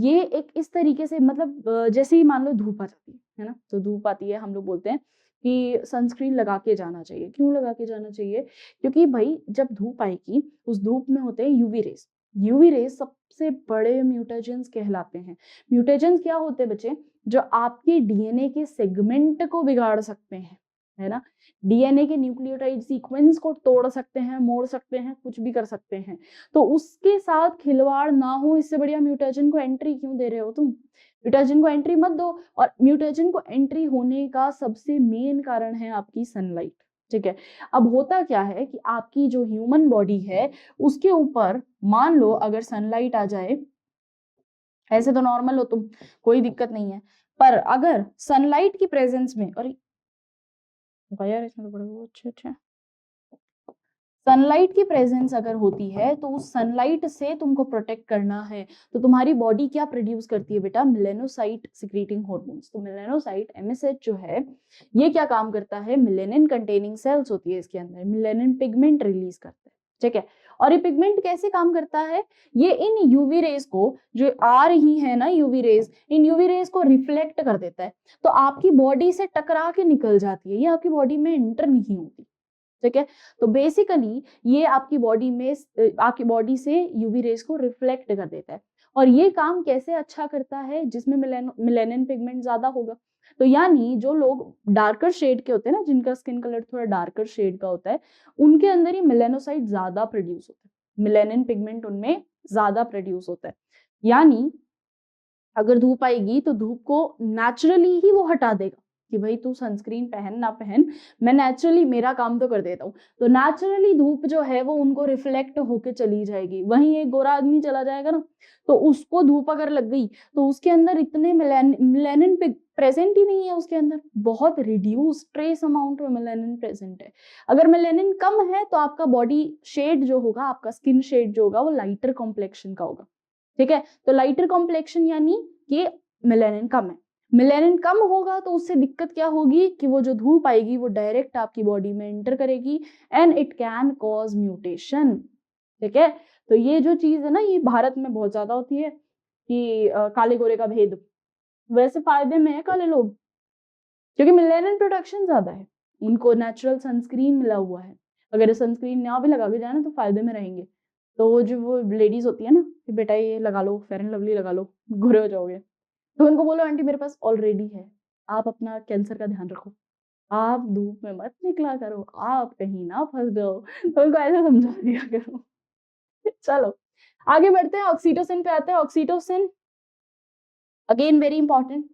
ये एक इस तरीके से मतलब जैसे ही मान लो धूप आ जाती है ना, तो धूप आती है हम लोग बोलते हैं कि सनस्क्रीन लगा के जाना चाहिए। क्यों लगा के जाना चाहिए? क्योंकि भाई जब धूप आएगी उस धूप में होते हैं यूवी रेज। यूवी रेज सबसे बड़े म्यूटेजेंस कहलाते हैं। म्यूटेजेंस क्या होते हैं बच्चे? जो आपके डीएनए के सेगमेंट को बिगाड़ सकते हैं, है ना? डीएनए के न्यूक्लियोटाइड सीक्वेंस को तोड़ सकते हैं, मोड़ सकते हैं, कुछ भी कर सकते हैं। तो उसके साथ खिलवाड़ ना हो, इससे बढ़िया म्यूटेजन को एंट्री क्यों दे रहे हो तुम? म्यूटेजन को एंट्री मत दो। और म्यूटेजन को एंट्री होने का सबसे मेन कारण है आपकी सनलाइट। ठीक है, अब होता क्या है कि आपकी जो ह्यूमन बॉडी है उसके ऊपर मान लो अगर सनलाइट आ जाए, ऐसे तो नॉर्मल हो तुम, कोई दिक्कत नहीं है, पर अगर सनलाइट की प्रेजेंस में, और यार इसमें तो बड़े अच्छे अच्छे सनलाइट की प्रेजेंस अगर होती है तो उस सनलाइट से तुमको प्रोटेक्ट करना है, तो तुम्हारी बॉडी क्या प्रोड्यूस करती है बेटा? Melanocyte secreting hormones. तो मेलेनोसाइट MSH जो है ये क्या काम करता है? मेलेनिन कंटेनिंग सेल्स होती है इसके अंदर, मेलेनिन पिगमेंट रिलीज करता है। ठीक है, और ये पिगमेंट कैसे काम करता है? ये इन यूवी रेज को जो आ रही है ना, यूवी रेज, इन यूवी रेज को रिफ्लेक्ट कर देता है, तो आपकी बॉडी से टकरा के निकल जाती है, ये आपकी बॉडी में एंटर नहीं होती। ठीक है, तो बेसिकली ये आपकी बॉडी में आपकी बॉडी से यूवी रेज को रिफ्लेक्ट कर देता है। और ये काम कैसे अच्छा करता है? जिसमें मेलेनिन पिगमेंट ज्यादा होगा। तो यानी जो लोग डार्कर शेड के होते हैं ना, जिनका स्किन कलर थोड़ा डार्कर शेड का होता है, उनके अंदर ही मेलेनोसाइट ज्यादा प्रोड्यूस होता है, मेलेनिन पिगमेंट उनमें ज्यादा प्रोड्यूस होता है। यानी अगर धूप आएगी तो धूप को नेचुरली ही वो हटा देगा कि भाई तू सनस्क्रीन पहन ना पहन, मैं नेचुरली मेरा काम तो कर देता हूँ। तो नेचुरली धूप जो है वो उनको रिफ्लेक्ट होके चली जाएगी। वहीं एक गोरा आदमी चला जाएगा ना, तो उसको धूप अगर लग गई तो उसके अंदर इतने मेलानिन प्रेजेंट ही नहीं है, उसके अंदर बहुत रिड्यूस ट्रेस अमाउंट में मेलानिन प्रेजेंट है। अगर मेलानिन कम है तो आपका बॉडी शेड जो होगा, आपका स्किन शेड जो होगा वो लाइटर कॉम्प्लेक्शन का होगा। ठीक है, तो लाइटर कॉम्प्लेक्शन यानी कि मेलानिन कम है। मेलानिन कम होगा तो उससे दिक्कत क्या होगी कि वो जो धूप आएगी वो डायरेक्ट आपकी बॉडी में एंटर करेगी and it can cause mutation. ठीक है, तो ये जो चीज है ना, ये भारत में बहुत ज्यादा होती है कि काले गोरे का भेद। वैसे फायदे में है काले लोग, क्योंकि मेलानिन प्रोडक्शन ज्यादा है, उनको नेचुरल सनस्क्रीन मिला हुआ है। अगर सनस्क्रीन ना भी लगा के जाए ना तो फायदे में रहेंगे। तो वो जो वो लेडीज होती है ना कि बेटा ये लगा लो, फेयर एंड लवली लगा लो, गोरे हो जाओगे, तो उनको बोलो आंटी मेरे पास ऑलरेडी है, आप अपना कैंसर का ध्यान रखो, आप धूप में मत निकला करो, आप कहीं ना फंस जाओ। तो उनको ऐसे समझा दिया करो। चलो आगे बढ़ते हैं, ऑक्सीटोसिन पे आते हैं। Oxytocin again very important.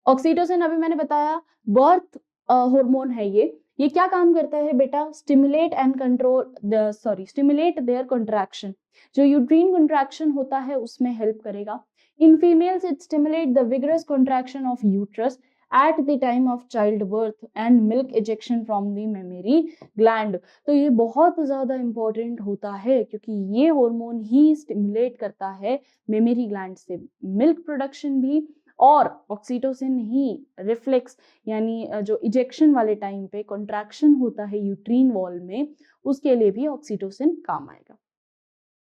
Oxytocin अभी मैंने बताया बर्थ हार्मोन है ये क्या काम करता है बेटा? Stimulate and control stimulate their contraction, जो यूट्रीन कंट्रैक्शन होता है उसमें हेल्प करेगा। In females it stimulate the vigorous contraction of uterus at the time of child birth and milk ejection from the mammary gland. तो ये बहुत ज्यादा इंपॉर्टेंट होता है क्योंकि ये हार्मोन ही स्टिमुलेट करता है मेमरी ग्लैंड से मिल्क प्रोडक्शन भी, और ऑक्सीटोसिन ही रिफ्लेक्स यानी जो इजेक्शन वाले टाइम पे कॉन्ट्रैक्शन होता है यूट्रीन वॉल में, उसके लिए भी ऑक्सीटोसिन काम आएगा।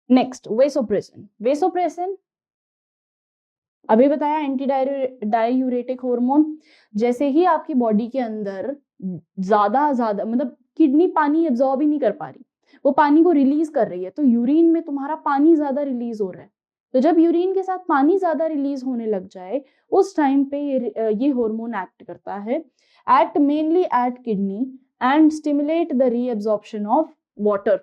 Next vasopressin. वेसोप्रेसिन अभी बताया एंटी डायूरेटिक हार्मोन। जैसे ही आपकी बॉडी के अंदर ज्यादा मतलब किडनी पानी एब्जॉर्ब ही नहीं कर पा रही, वो पानी को रिलीज कर रही है, तो यूरिन में तुम्हारा पानी ज्यादा रिलीज हो रहा है, तो जब यूरिन के साथ पानी ज्यादा रिलीज होने लग जाए उस टाइम पे ये हार्मोन एक्ट करता है, act mainly eight kidney and stimulate the reabsorption of water,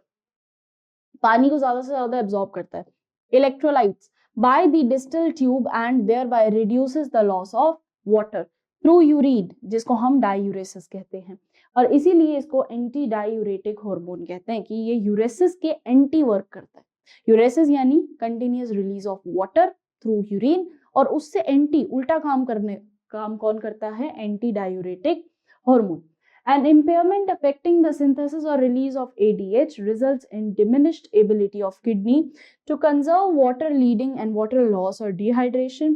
पानी को ज्यादा से ज्यादा एब्जॉर्ब करता है, electrolytes by the distal tube and thereby reduces the loss of water through urine, जिसको हम डायूरेसिस कहते हैं। और इसीलिए इसको एंटी डायूरेटिक हार्मोन कहते हैं कि ये यूरेसिस के एंटी वर्क करता है। यूरेसिस यानी continuous release of water through urine, और उससे एंटी उल्टा काम कौन करता है? Anti diuretic hormone. An impairment affecting the synthesis or release of ADH results in diminished ability of kidney to conserve water, leading and water loss or dehydration.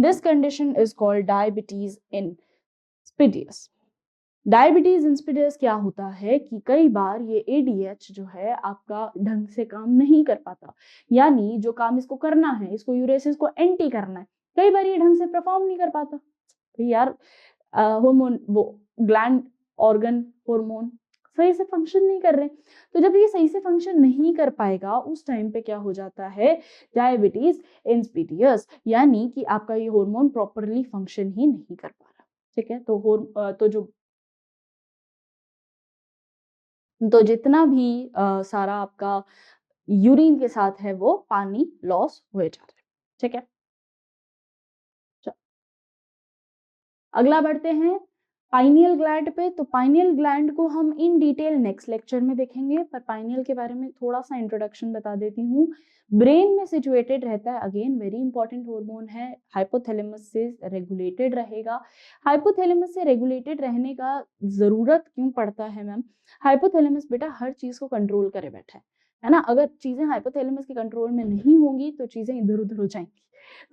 This condition is called diabetes insipidus. Diabetes insipidus क्या होता है कि कई बार ये ADH जो है आपका ढंग से काम नहीं कर पाता, यानी जो काम इसको करना है, इसको यूरेसिस को एंटी करना है, कई बार ये ढंग से परफॉर्म नहीं कर पाता। तो यार हार्मोन वो ग्लैंड ऑर्गन हार्मोन सही से फंक्शन नहीं कर रहे। तो जब ये सही से फंक्शन नहीं कर पाएगा उस टाइम पे क्या हो जाता है? डायबिटीज इंसिपिडस, यानी कि आपका ये हार्मोन प्रॉपरली फंक्शन ही नहीं कर पा रहा। ठीक है, तो जितना भी सारा आपका यूरिन के साथ है वो पानी लॉस हो जा रहा है। ठीक है, अगला बढ़ते हैं पाइनियल ग्लैंड पे। तो पाइनियल ग्लैंड को हम इन डिटेल नेक्स्ट लेक्चर में देखेंगे, पर पाइनियल के बारे में थोड़ा सा इंट्रोडक्शन बता देती हूँ। ब्रेन में सिचुएटेड रहता है, अगेन वेरी इंपॉर्टेंट हार्मोन है, हाइपोथैलेमस से रेगुलेटेड रहेगा। हाइपोथैलेमस से रेगुलेटेड रहने का जरूरत क्यों पड़ता है मैम? हाइपोथैलेमस बेटा हर चीज को कंट्रोल करे बैठा है ना। अगर चीजें हाइपोथैलेमस के कंट्रोल में नहीं होंगी तो चीजें इधर उधर हो जाएंगी,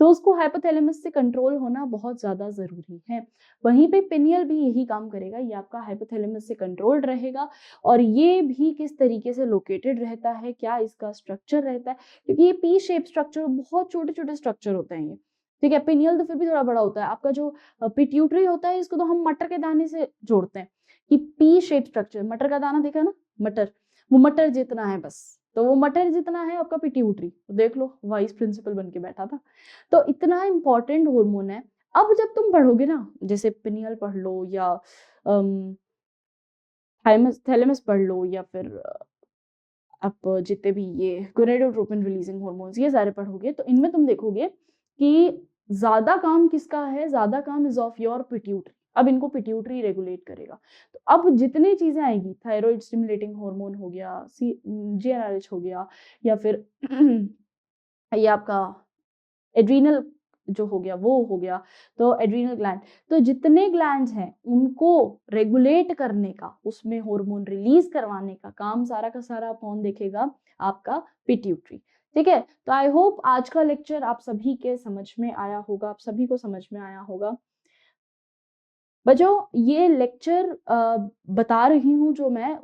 तो उसको हाइपोथैलेमस से कंट्रोल होना बहुत ज्यादा जरूरी है। वहीं पे पिनियल भी यही काम करेगा, ये आपका हाइपोथैलेमस से कंट्रोल्ड रहेगा। और ये भी किस तरीके से लोकेटेड रहता है, क्या इसका स्ट्रक्चर रहता है, क्योंकि ये पी शेप स्ट्रक्चर, बहुत छोटे छोटे स्ट्रक्चर होते हैं ये। ठीक है, पिनियल तो फिर भी थोड़ा बड़ा होता है। आपका जो पिट्यूटरी होता है इसको तो हम मटर के दाने से जोड़ते हैं कि पी शेप स्ट्रक्चर, मटर का दाना देखा ना, मटर, वो मटर जितना है बस, तो वो मटर जितना है आपका पिट्यूटरी, तो देख लो वाइस प्रिंसिपल बन के बैठा था। तो इतना इंपॉर्टेंट हार्मोन है। अब जब तुम पढ़ोगे ना, जैसे पिनियल पढ़ लो या थैलेमस पढ़ लो या फिर आप जितने भी ये गोनेडोट्रोपिन रिलीजिंग हार्मोन्स ये सारे पढ़ोगे, तो इनमें तुम देखोगे कि ज्यादा काम किसका है? ज्यादा काम इज ऑफ योर पिट्यूटरी। अब इनको पिट्यूटरी रेगुलेट करेगा। तो अब जितनी चीजें आएगी, थायराइड स्टिमुलेटिंग हार्मोन हो गया, GnRH हो गया, या फिर ये आपका एड्रीनल जो हो गया वो हो गया, तो एड्रीनल ग्लैंड, तो जितने ग्लैंड्स हैं उनको रेगुलेट करने का, उसमें हार्मोन रिलीज करवाने का काम सारा का सारा कौन देखेगा? आपका पिट्यूटरी। ठीक है, तो आई होप आज का लेक्चर आप सभी के समझ में आया होगा, आप सभी को समझ में आया होगा। बच्चों ये लेक्चर बता रही हूँ जो मैं,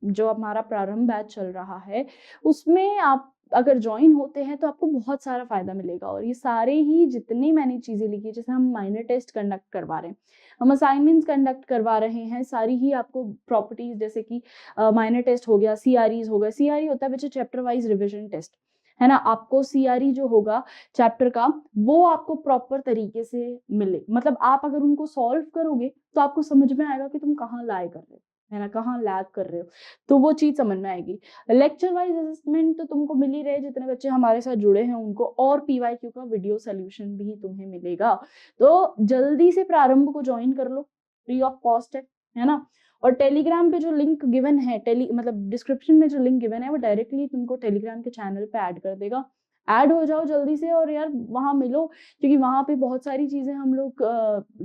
जो हमारा प्रारंभ बैच चल रहा है उसमें आप अगर ज्वाइन होते हैं तो आपको बहुत सारा फायदा मिलेगा। और ये सारे ही जितनी मैंने चीजें लिखी, जैसे हम माइनर टेस्ट कंडक्ट करवा रहे हैं, हम असाइनमेंट्स कंडक्ट करवा रहे हैं, सारी ही आपको प्रॉपर्टीज, जैसे कि माइनर टेस्ट हो गया, CREs हो गया, CRE होता है बच्चे चैप्टर वाइज रिविजन टेस्ट, है ना। आपको CRE जो होगा चैप्टर का, वो आपको प्रॉपर तरीके से मिले, मतलब आप अगर उनको सॉल्व करोगे तो आपको समझ में आएगा कि तुम कहाँ लाए कर रहे हो, है ना, कहाँ लैग कर रहे हो, तो वो चीज समझ में आएगी। लेक्चर वाइज असेसमेंट तो तुमको मिल ही रहे, जितने बच्चे हमारे साथ जुड़े हैं उनको, और PYQ का वीडियो सोल्यूशन भी तुम्हें मिलेगा। तो जल्दी से प्रारंभ को ज्वाइन कर लो, फ्री ऑफ कॉस्ट है ना। और टेलीग्राम पे जो लिंक गिवन है, मतलब डिस्क्रिप्शन में जो लिंक गिवन है वो डायरेक्टली तुमको टेलीग्राम के चैनल पे ऐड कर देगा। ऐड हो जाओ जल्दी से, और यार वहां मिलो, क्योंकि वहां पे बहुत सारी चीजें हम लोग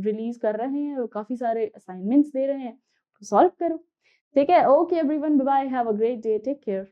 रिलीज कर रहे हैं, काफी सारे असाइनमेंट्स दे रहे हैं, सॉल्व करो। ठीक है, okay everyone, bye bye, have a great day, take care.